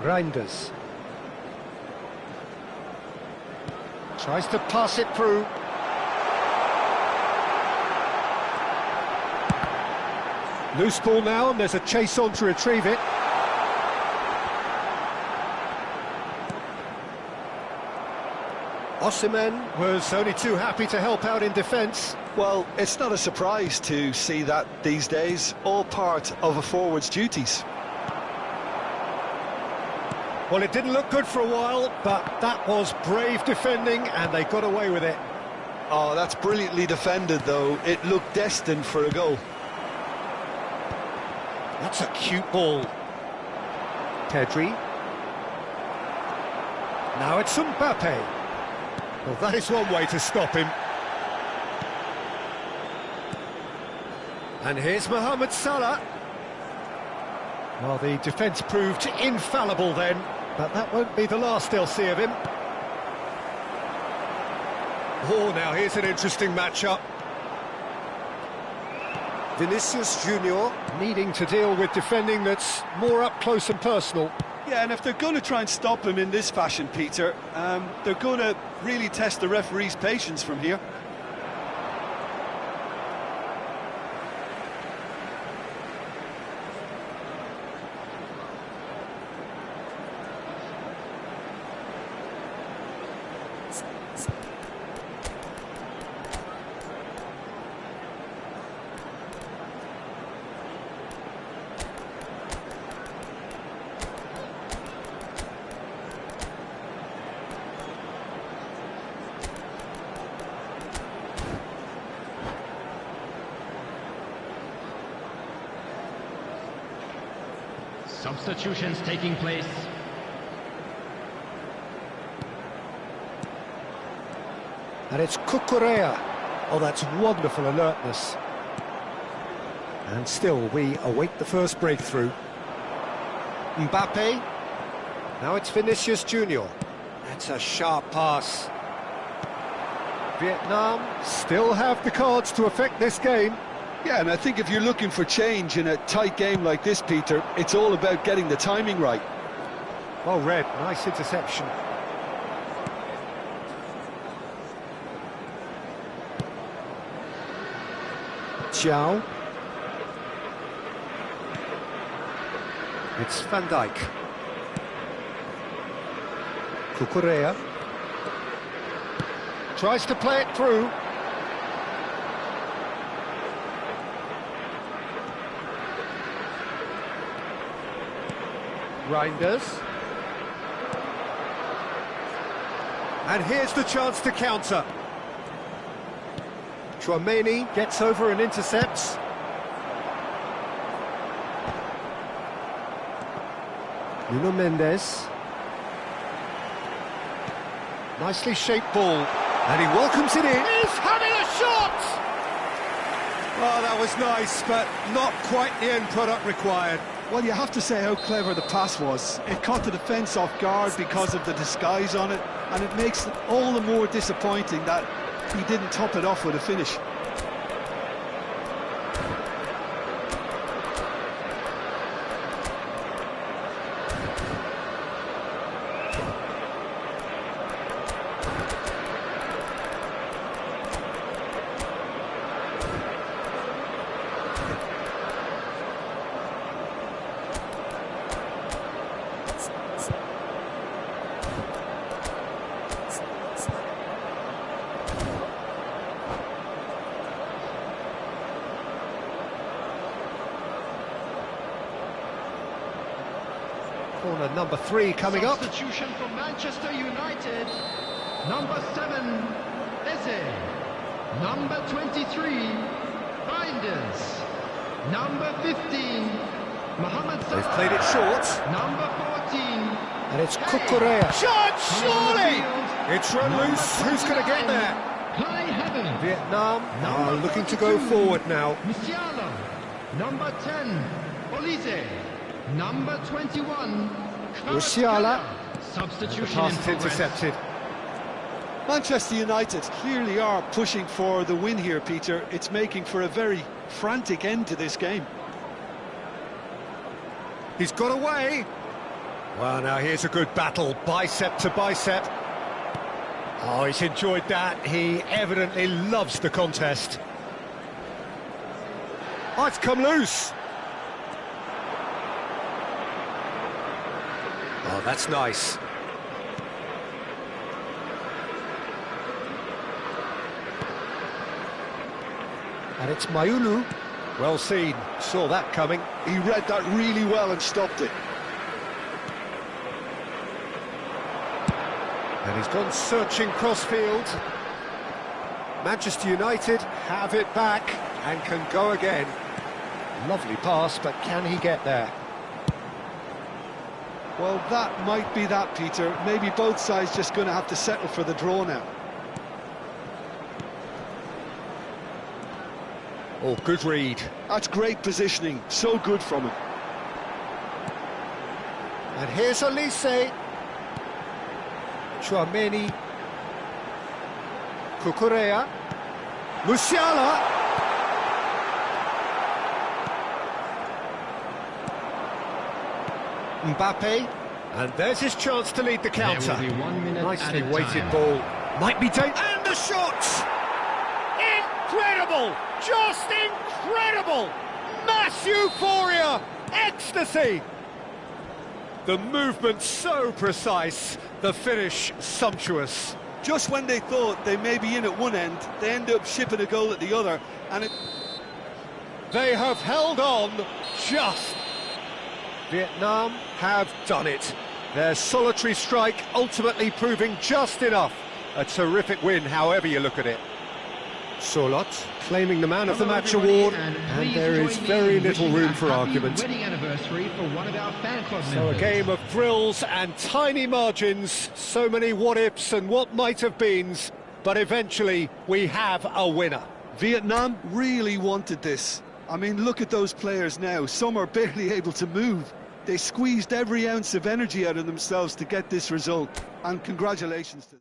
Reinders. Tries to pass it through. Loose ball now, and there's a chase on to retrieve it. Osimhen was only too happy to help out in defence. Well, it's not a surprise to see that these days, all part of a forward's duties. Well, it didn't look good for a while, but that was brave defending, and they got away with it. Oh, that's brilliantly defended, though. It looked destined for a goal. That's a cute ball. Pedri. Now it's Mbappe. Well, that is one way to stop him. And here's Mohamed Salah. Well, the defence proved infallible then, but that won't be the last they'll see of him. Oh, now here's an interesting matchup. Vinicius Junior needing to deal with defending that's more up close and personal. Yeah, and if they're going to try and stop him in this fashion, Peter, they're going to really test the referee's patience from here. Substitutions taking place. And it's Cucurella. Oh, that's wonderful alertness. And still, we await the first breakthrough. Mbappe. Now it's Vinicius Junior. That's a sharp pass. Vietnam still have the cards to affect this game. Yeah, and I think if you're looking for change in a tight game like this, Peter, it's all about getting the timing right. Well read, nice interception. Zhao. It's Van Dijk. Cucurella. Tries to play it through. Reinders. And here's the chance to counter. Tchouaméni gets over and intercepts. Nuno Mendes. Nicely shaped ball. And he welcomes it in. He's having a shot! Oh, that was nice, but not quite the end product required. Well, you have to say how clever the pass was. It caught the defence off guard because of the disguise on it, and it makes it all the more disappointing that he didn't top it off with a finish. Corner number 3 coming up. Substitution for Manchester United. Number 7, Eze. Number 23, Reinders. Number 15, Mohamed Salah. They've played it short. Number 14. And it's Cucurella. Shot, surely! It's run loose. Who's going to get there? Kai Havertz. Vietnam are looking to go forward now. Musiala. Number 10, Olise. Number 21, Musiala. Substitution The pass in is progress. intercepted. Manchester United clearly are pushing for the win here, Peter. It's making for a very frantic end to this game. He's got away. Well, now here's a good battle, bicep to bicep. Oh, he's enjoyed that. He evidently loves the contest. Oh, it's come loose. Oh, that's nice. And it's Mayulu. Well seen. Saw that coming. He read that really well and stopped it. And he's gone searching crossfield. Manchester United have it back and can go again. Lovely pass, but can he get there? Well, that might be that, Peter. Maybe both sides just going to have to settle for the draw now. Oh, good read. That's great positioning. So good from him. And here's Olise. Tchouaméni. Cucurella. Musiala. Mbappe, and there's his chance to lead the counter. There will be 1 minute Nicely added weighted time. ball. Might be and the shot! Incredible! Just incredible! Mass euphoria! Ecstasy! The movement so precise, the finish sumptuous. Just when they thought they may be in at one end, they end up shipping a goal at the other, and They have held on just. Vietnam have done it. Their solitary strike ultimately proving just enough. A terrific win, however you look at it. Solot claiming the Man of the Match award, and there is very little room for argument. Wedding anniversary for one of our fan club So members. a game of thrills and tiny margins, so many what-ifs and what might have beens, but eventually we have a winner. Vietnam really wanted this. I mean, look at those players now. Some are barely able to move. They squeezed every ounce of energy out of themselves to get this result, and congratulations to them.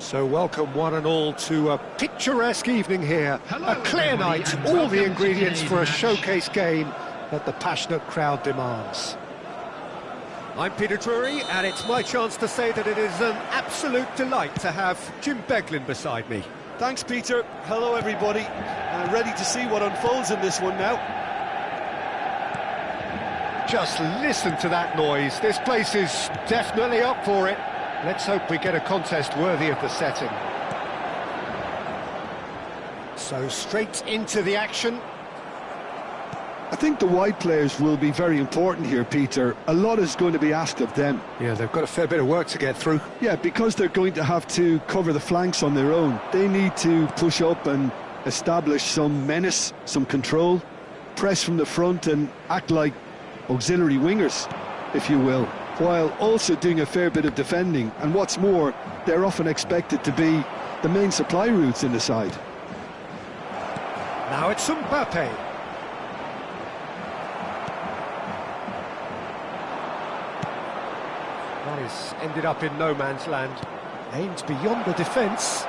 So welcome one and all to a picturesque evening here. Hello, A clear everybody, night, and all welcome the to ingredients today's for a match. showcase game that the passionate crowd demands. I'm Peter Drury, and it's my chance to say that it is an absolute delight to have Jim Beglin beside me. Thanks, Peter. Hello, everybody. Ready to see what unfolds in this one now. Just listen to that noise. This place is definitely up for it. Let's hope we get a contest worthy of the setting. So straight into the action. I think the wide players will be very important here, Peter. A lot is going to be asked of them. Yeah, they've got a fair bit of work to get through. Yeah, because they're going to have to cover the flanks on their own. They need to push up and establish some menace, some control, press from the front and act like auxiliary wingers, if you will, while also doing a fair bit of defending. And what's more, they're often expected to be the main supply routes in the side. Now it's Mbappe. That is ended up in no man's land. Aimed beyond the defence.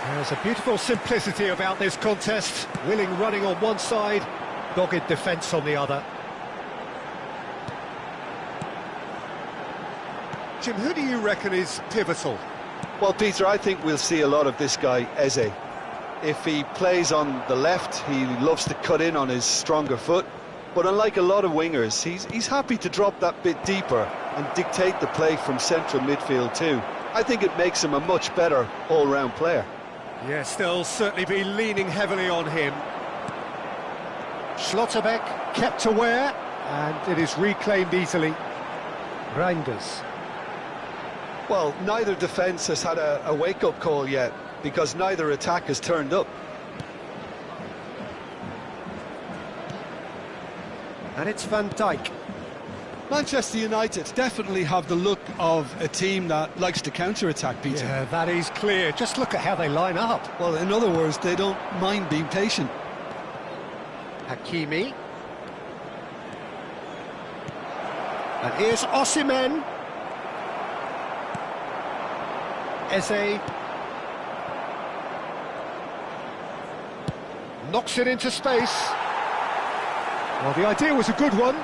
There's a beautiful simplicity about this contest. Willing running on one side, dogged defence on the other. Jim, who do you reckon is pivotal? Well, Peter, I think we'll see a lot of this guy, Eze. If he plays on the left, he loves to cut in on his stronger foot. But unlike a lot of wingers, he's happy to drop that bit deeper and dictate the play from central midfield too. I think it makes him a much better all-round player. Yes, they'll certainly be leaning heavily on him. Schlotterbeck kept aware, and it is reclaimed easily. Reinders. Well, neither defence has had a wake-up call yet, because neither attack has turned up. And it's Van Dijk. Manchester United definitely have the look of a team that likes to counter-attack, Peter. Yeah, that is clear. Just look at how they line up. Well, in other words, they don't mind being patient. Hakimi. And here's Osimhen. Eze. Knocks it into space. Well, the idea was a good one.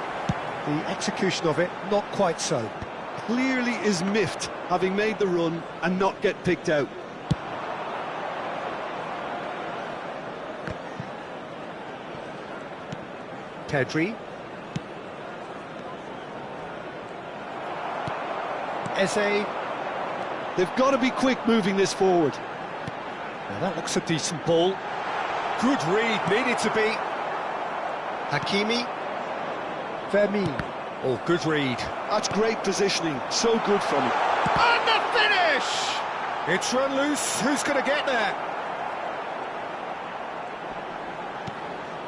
The execution of it, not quite so. Clearly is miffed, having made the run and not get picked out. Pedri. Eze. They've got to be quick moving this forward. Now that looks a decent ball. Good read, needed to be. Hakimi. Vermeer. Oh, good read. That's great positioning, so good from him. And the finish! It's run loose, who's going to get there?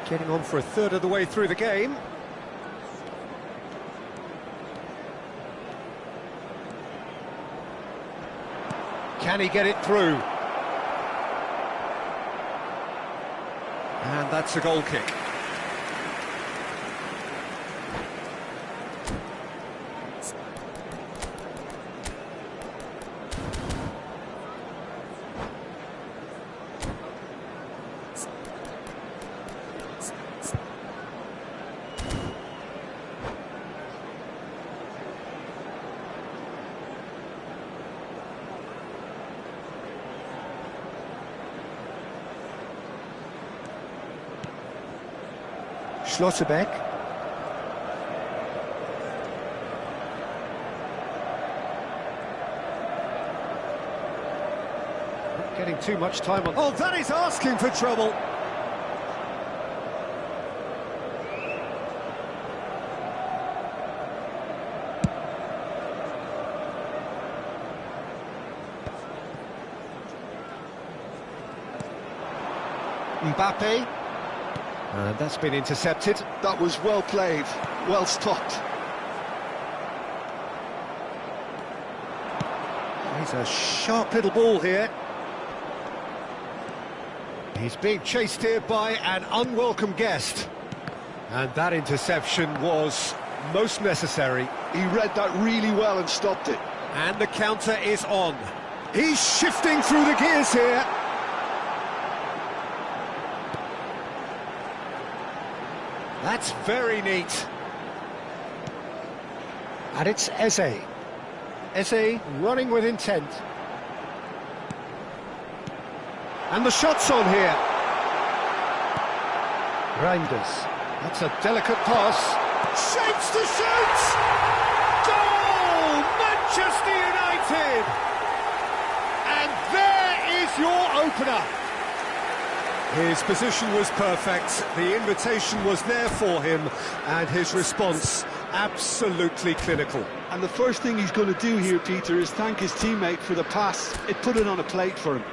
Getting on for a third of the way through the game. Can he get it through? And that's a goal kick. Schlotterbeck. Not getting too much time on. Oh, that is asking for trouble. Mbappe. And that's been intercepted. That was well played, well stopped. He's a sharp little ball here. He's being chased here by an unwelcome guest. And that interception was most necessary. He read that really well and stopped it. And the counter is on. He's shifting through the gears here. That's very neat. And it's Eze. Eze running with intent. And the shot's on here. Reinders. That's a delicate pass. Shapes to shoot! Goal! Manchester United! And there is your opener. His position was perfect, the invitation was there for him, and his response absolutely clinical. And the first thing he's going to do here, Peter, is thank his teammate for the pass. It put it on a plate for him.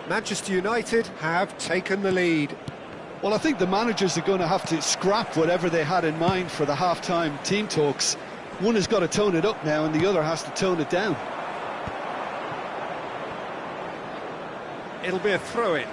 Manchester United have taken the lead. Well, I think the managers are going to have to scrap whatever they had in mind for the half-time team talks. One has got to tone it up now and the other has to tone it down. It'll be a throw-in.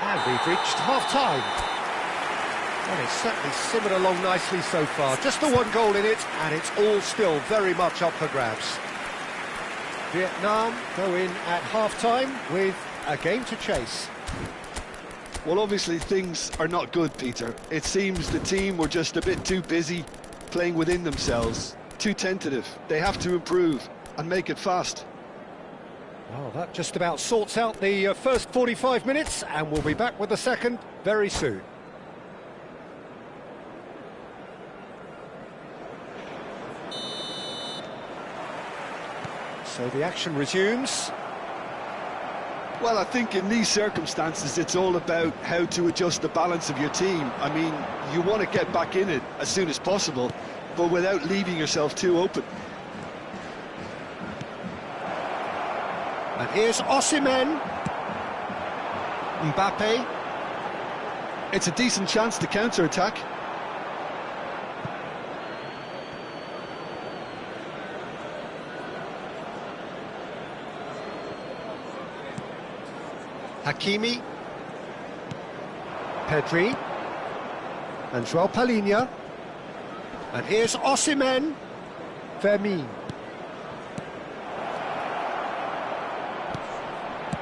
And we've reached half-time. Well, it's certainly simmered along nicely so far. Just the one goal in it, and it's all still very much up for grabs. Vietnam go in at half-time with a game to chase. Well, obviously things are not good, Peter. It seems the team were just a bit too busy playing within themselves, too tentative. They have to improve and make it fast. Well, that just about sorts out the first 45 minutes, and we'll be back with the second very soon. So the action resumes. Well, I think in these circumstances it's all about how to adjust the balance of your team. I mean, you want to get back in it as soon as possible, but without leaving yourself too open. And here's Osimhen. Mbappe. It's a decent chance to counter-attack. Hakimi. Pedri. And Joao Palhinha. And here's Osimhen. Fermin.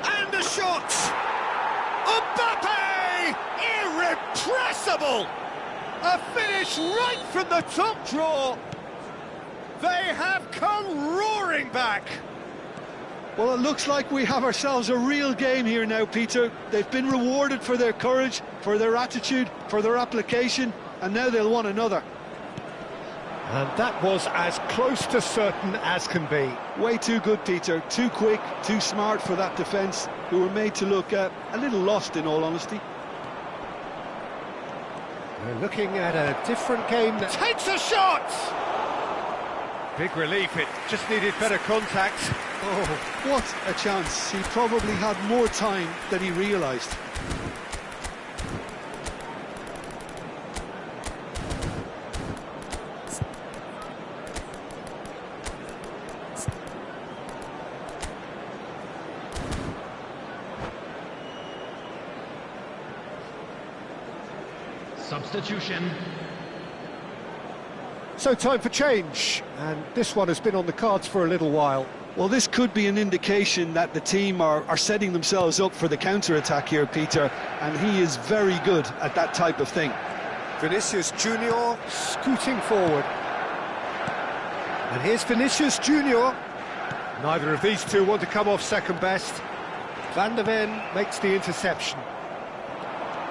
And the shot! Mbappe! Irrepressible! A finish right from the top draw. They have come roaring back. Well, it looks like we have ourselves a real game here now, Peter. They've been rewarded for their courage, for their attitude, for their application, and now they'll want another. And that was as close to certain as can be. Way too good, Peter. Too quick, too smart for that defence, who were made to look a little lost, in all honesty. We're looking at a different game that takes a shot! Big relief, it just needed better contact. Oh, what a chance. He probably had more time than he realised. Substitution. So time for change, and this one has been on the cards for a little while. Well, this could be an indication that the team are setting themselves up for the counter-attack here, Peter, and he is very good at that type of thing. Vinicius Junior scooting forward. And here's Vinicius Junior. Neither of these two want to come off second best. Van de Ven makes the interception.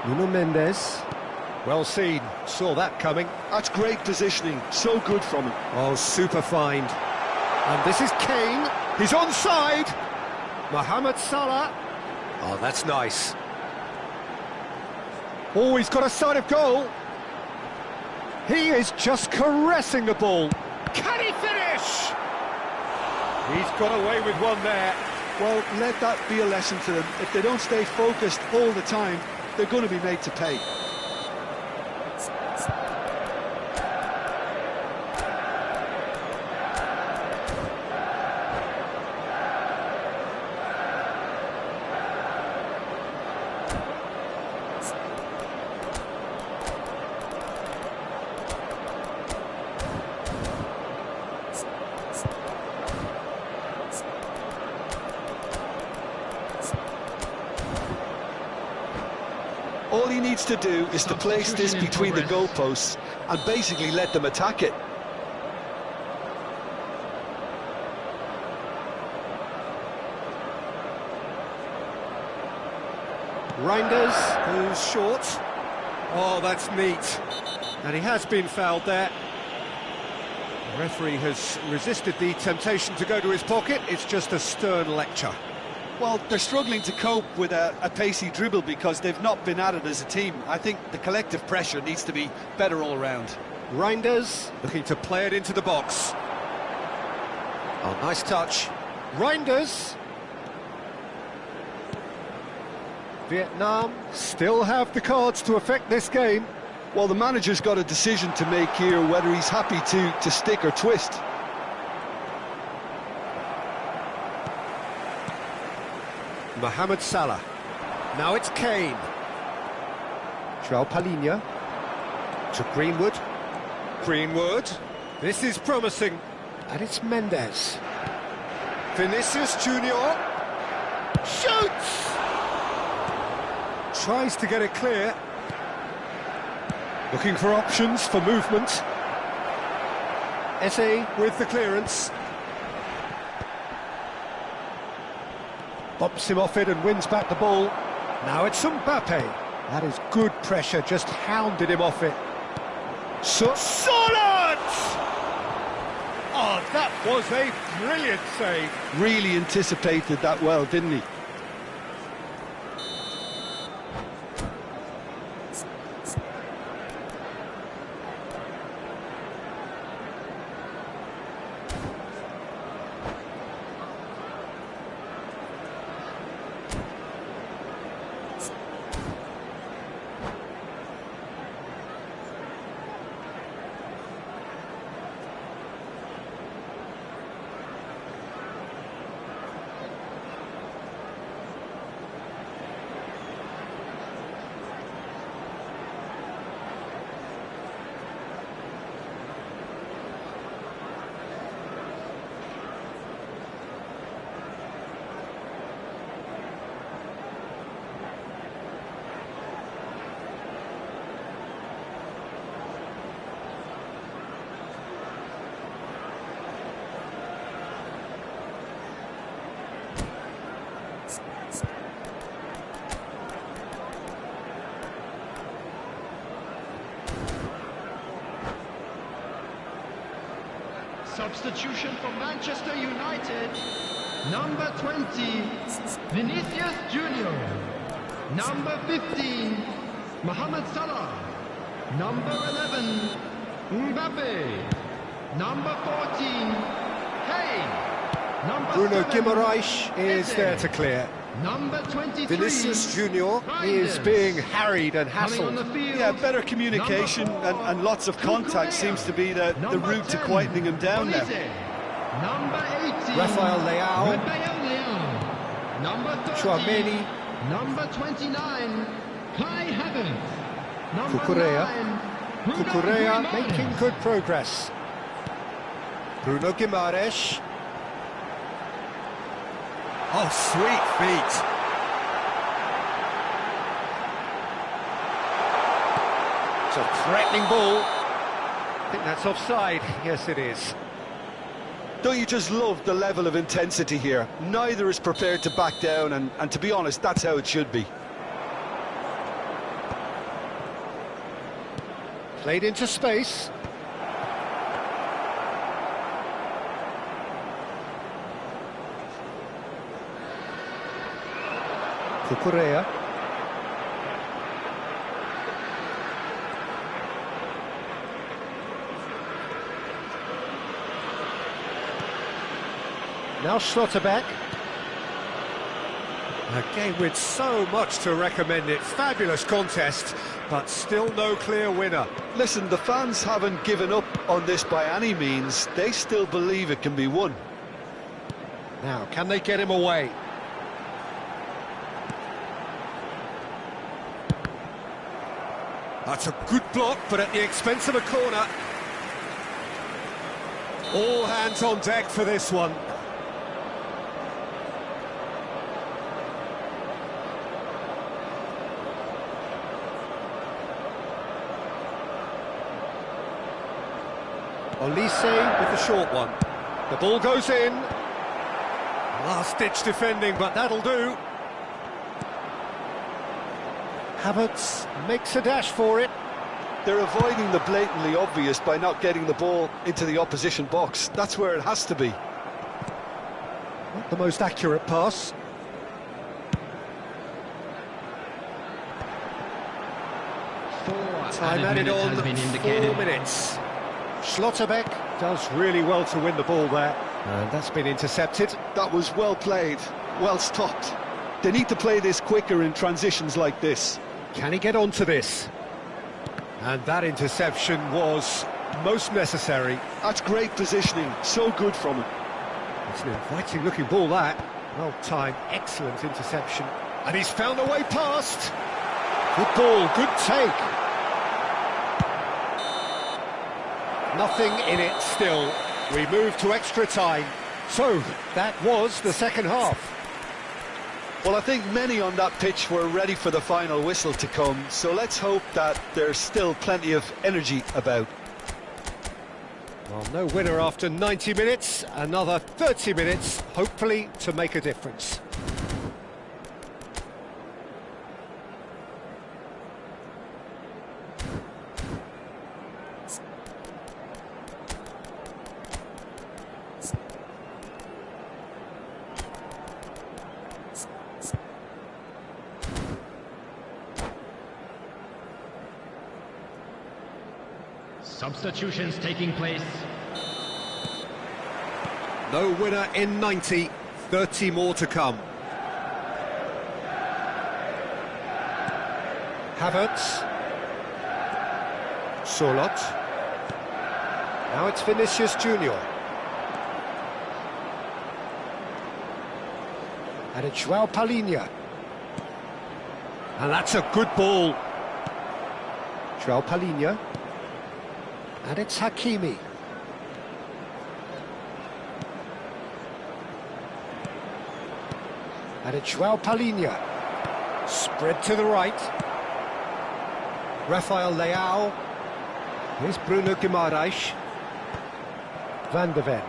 Nuno Mendes. Well seen, saw that coming. That's great positioning, so good from him. Oh, super find. And this is Kane, he's onside. Mohamed Salah. Oh, that's nice. Oh, he's got a sight of goal. He is just caressing the ball. Can he finish? He's got away with one there. Well, let that be a lesson to them. If they don't stay focused all the time, they're going to be made to pay. All he needs to do is to place this between the goalposts and basically let them attack it. Reinders, who's short. Oh, that's neat. And he has been fouled there. The referee has resisted the temptation to go to his pocket. It's just a stern lecture. Well, they're struggling to cope with a pacey dribble because they've not been at it as a team. I think the collective pressure needs to be better all round. Reinders looking to play it into the box. Oh, nice touch. Reinders. Vietnam still have the cards to affect this game. Well, the manager's got a decision to make here, whether he's happy to stick or twist. Mohamed Salah. Now it's Kane. João Palhinha. To Greenwood. Greenwood. This is promising. And it's Mendes. Vinicius Junior. Shoots! Tries to get it clear. Looking for options for movement. Eze with the clearance. Bumps him off it and wins back the ball. Now it's Mbappe. That is good pressure, just hounded him off it. Solid! Oh, that was a brilliant save. Really anticipated that well, didn't he? Substitution for Manchester United. Number 20, Vinicius Junior. Number 15, Mohamed Salah. Number 11, Mbappe. Number 14, Kane. Number Bruno 7, Guimaraes is Eze. there to clear. Number 23, Vinicius Junior is Reinders. being harried and Coming on the hassled. field, Yeah, better communication number 4, and lots of contact Cucurella. seems to be the Number route to 10, quietening him down now. Olise. Number 18, Rafael Leao. Rafael Leao. Number 30, Tchouaméni. Number 29, Kai Havertz. Number Cucurella. 9, Bruno Cucurella Guimaraes. making good progress. Bruno Guimaraes. Oh, sweet feet. It's a threatening ball. I think that's offside. Yes, it is. Don't you just love the level of intensity here? Neither is prepared to back down, and to be honest, that's how it should be. Played into space. Cucurella. Now Schlotterbeck. A game with so much to recommend it. Fabulous contest, but still no clear winner. Listen, the fans haven't given up on this by any means. They still believe it can be won. Now, can they get him away? That's a good block, but at the expense of a corner. All hands on deck for this one. Olise with the short one. The ball goes in. Last-ditch defending, but that'll do. Havertz makes a dash for it. They're avoiding the blatantly obvious by not getting the ball into the opposition box. That's where it has to be. Not the most accurate pass. Time added on 4 minutes. Schlotterbeck does really well to win the ball there. And that's been intercepted. That was well played, well stopped. They need to play this quicker in transitions like this. Can he get onto this? And that interception was most necessary. That's great positioning, so good from him. It's an inviting looking ball, that. Well timed, excellent interception. And he's found a way past. Good ball, good take. Nothing in it still. We move to extra time. So, that was the second half. Well, I think many on that pitch were ready for the final whistle to come, so let's hope that there's still plenty of energy about. Well, no winner after 90 minutes, another 30 minutes, hopefully to make a difference. Substitutions taking place. No winner in 90, 30 more to come. Havertz. Sorloth. Now it's Vinicius Junior. And it's João Palhinha. And that's a good ball. João Palhinha. And it's Hakimi. And it's João Palhinha. Spread to the right. Rafael Leao. Here's Bruno Guimaraes. Van de Ven.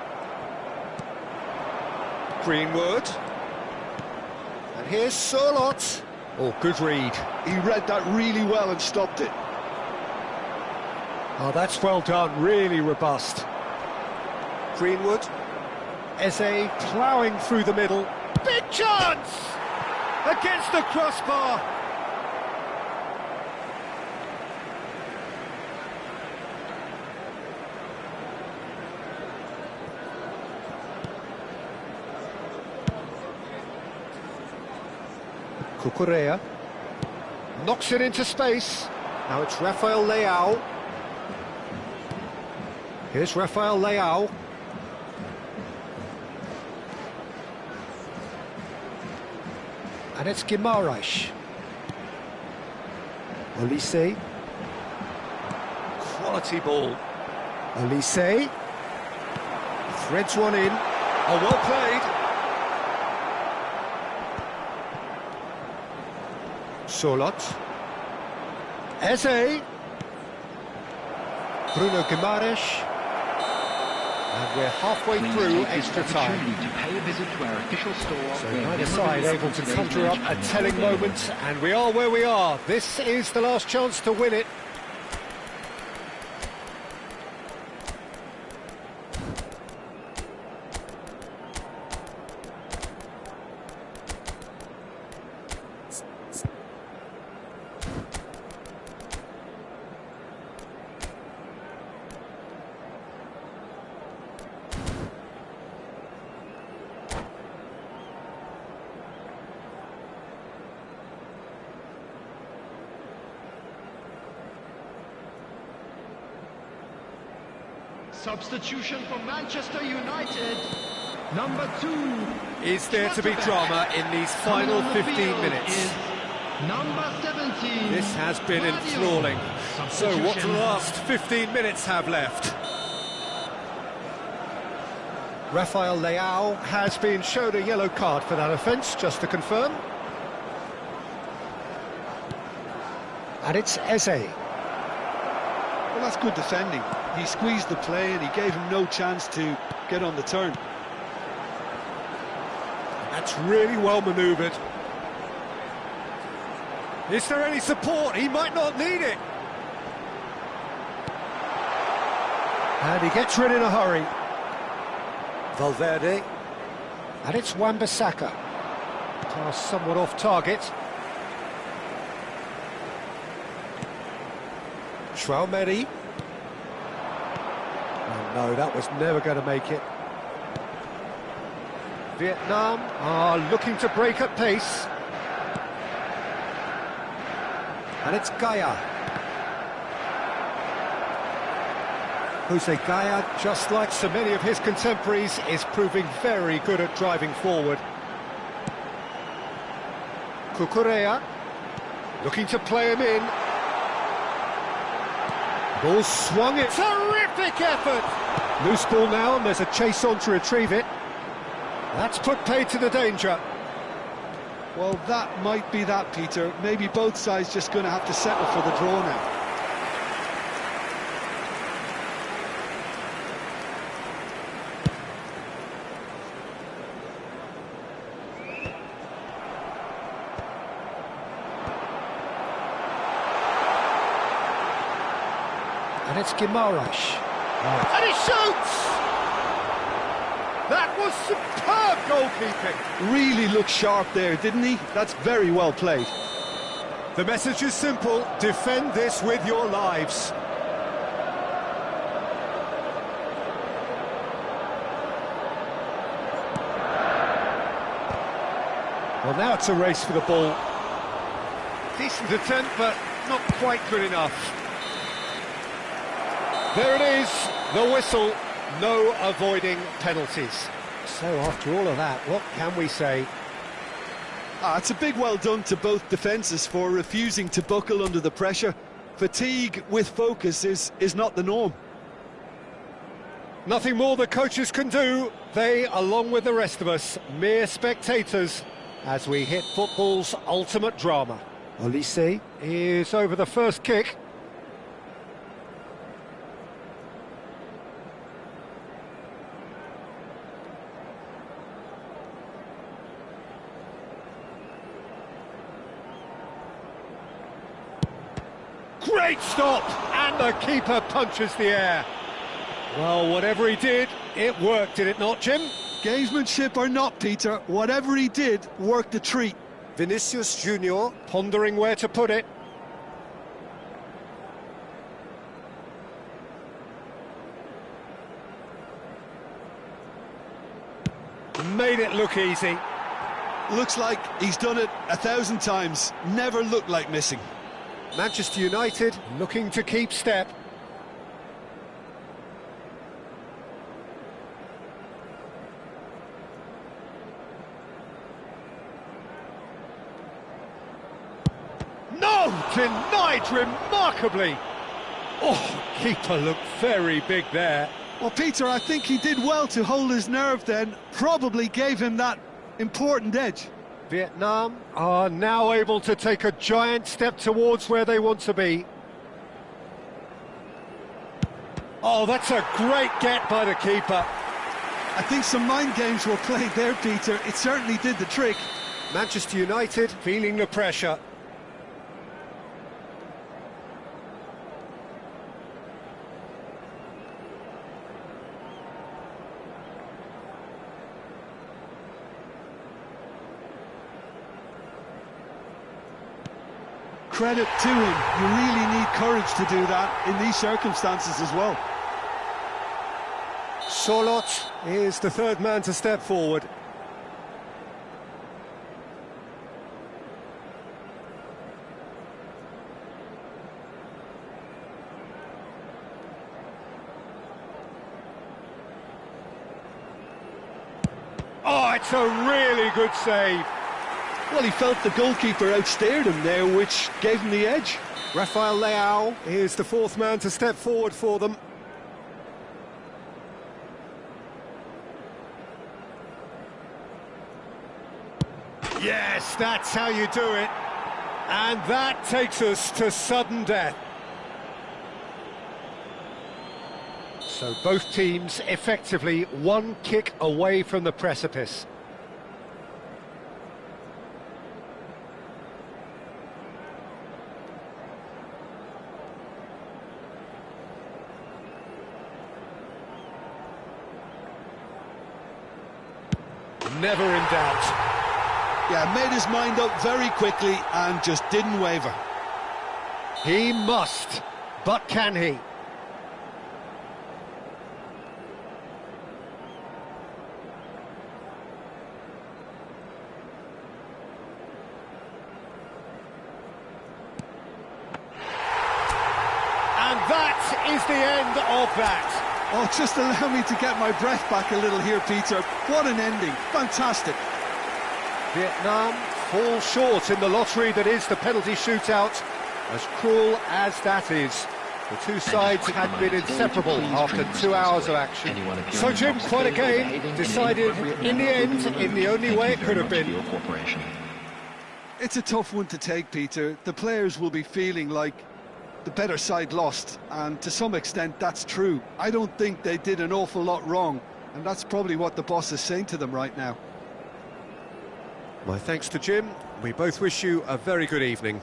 Greenwood. And here's Sorloth. Oh, good read. He read that really well and stopped it. Oh, that's well done, really robust. Greenwood. Eze ploughing through the middle. Big chance! Against the crossbar. Cucurella. Knocks it into space. Now it's Rafael Leao. Here's Rafael Leao. And it's Guimaraes. Olise. Quality ball. Olise. Threads one in. Oh, well played. Sorloth. Eze. Bruno Guimaraes. And we're halfway through extra time. To pay a visit to our official store. So neither side able to conjure up a telling moment, and we are where we are. This is the last chance to win it. Substitution for Manchester United. Number 2. Is there to be drama in these final 15 minutes? Number 17. This has been enthralling. So what do the last 15 minutes have left? Rafael Leao has been shown a yellow card for that offence, just to confirm. And it's Eze. Well, that's good defending. He squeezed the play and he gave him no chance to get on the turn. That's really well manoeuvred. Is there any support? He might not need it. And he gets rid in a hurry. Valverde. And it's Wan-Bissaka. Pass somewhat off target. Traoré. Oh no, that was never going to make it. Vietnam are looking to break at pace. And it's Gaia. Jose Gaia, just like so many of his contemporaries, is proving very good at driving forward. Cucurella, looking to play him in. Ball swung it. Terrific effort! Loose ball now, and there's a chase on to retrieve it. That's put paid to the danger. Well, that might be that, Peter. Maybe both sides just going to have to settle for the draw now. And it's Guimaraes. And he shoots! That was superb goalkeeping. Really looked sharp there, didn't he? That's very well played. The message is simple: defend this with your lives. Well, now it's a race for the ball. Decent attempt, but not quite good enough. There it is, the whistle. No avoiding penalties. So after all of that, what can we say? It's a big well done to both defences for refusing to buckle under the pressure. Fatigue with focus is not the norm. Nothing more the coaches can do. They, along with the rest of us, mere spectators, as we hit football's ultimate drama. Olise is over the first kick. Great stop! And the keeper punches the air. Well, whatever he did, it worked, did it not, Jim? Gamesmanship or not, Peter, whatever he did worked a treat. Vinicius Junior pondering where to put it. Made it look easy. Looks like he's done it 1,000 times. Never looked like missing. Manchester United looking to keep step. No! Denied remarkably! Oh, keeper looked very big there. Well, Peter, I think he did well to hold his nerve then. Probably gave him that important edge. Vietnam are now able to take a giant step towards where they want to be. Oh, that's a great get by the keeper. I think some mind games were played there, Peter. It certainly did the trick. Manchester United feeling the pressure. Credit to him. You really need courage to do that in these circumstances as well. Sorloth is the third man to step forward. it's a really good save. Well, he felt the goalkeeper outstared him there, which gave him the edge. Rafael Leao is the fourth man to step forward for them. Yes, that's how you do it. And that takes us to sudden death. So both teams effectively one kick away from the precipice. Never in doubt. Yeah, made his mind up very quickly and just didn't waver. He must, but can he? And that is the end of that. Oh, just allow me to get my breath back a little here, Peter. What an ending. Fantastic. Vietnam fall short in the lottery that is the penalty shootout. As cruel as that is, the two sides had been inseparable after 2 hours of action. So, Jim, quite a game, decided in the end in the only way it could have been. It's a tough one to take, Peter. The players will be feeling like the better side lost, and to some extent that's true. I don't think they did an awful lot wrong, and that's probably what the boss is saying to them right now. My thanks to Jim. We both wish you a very good evening.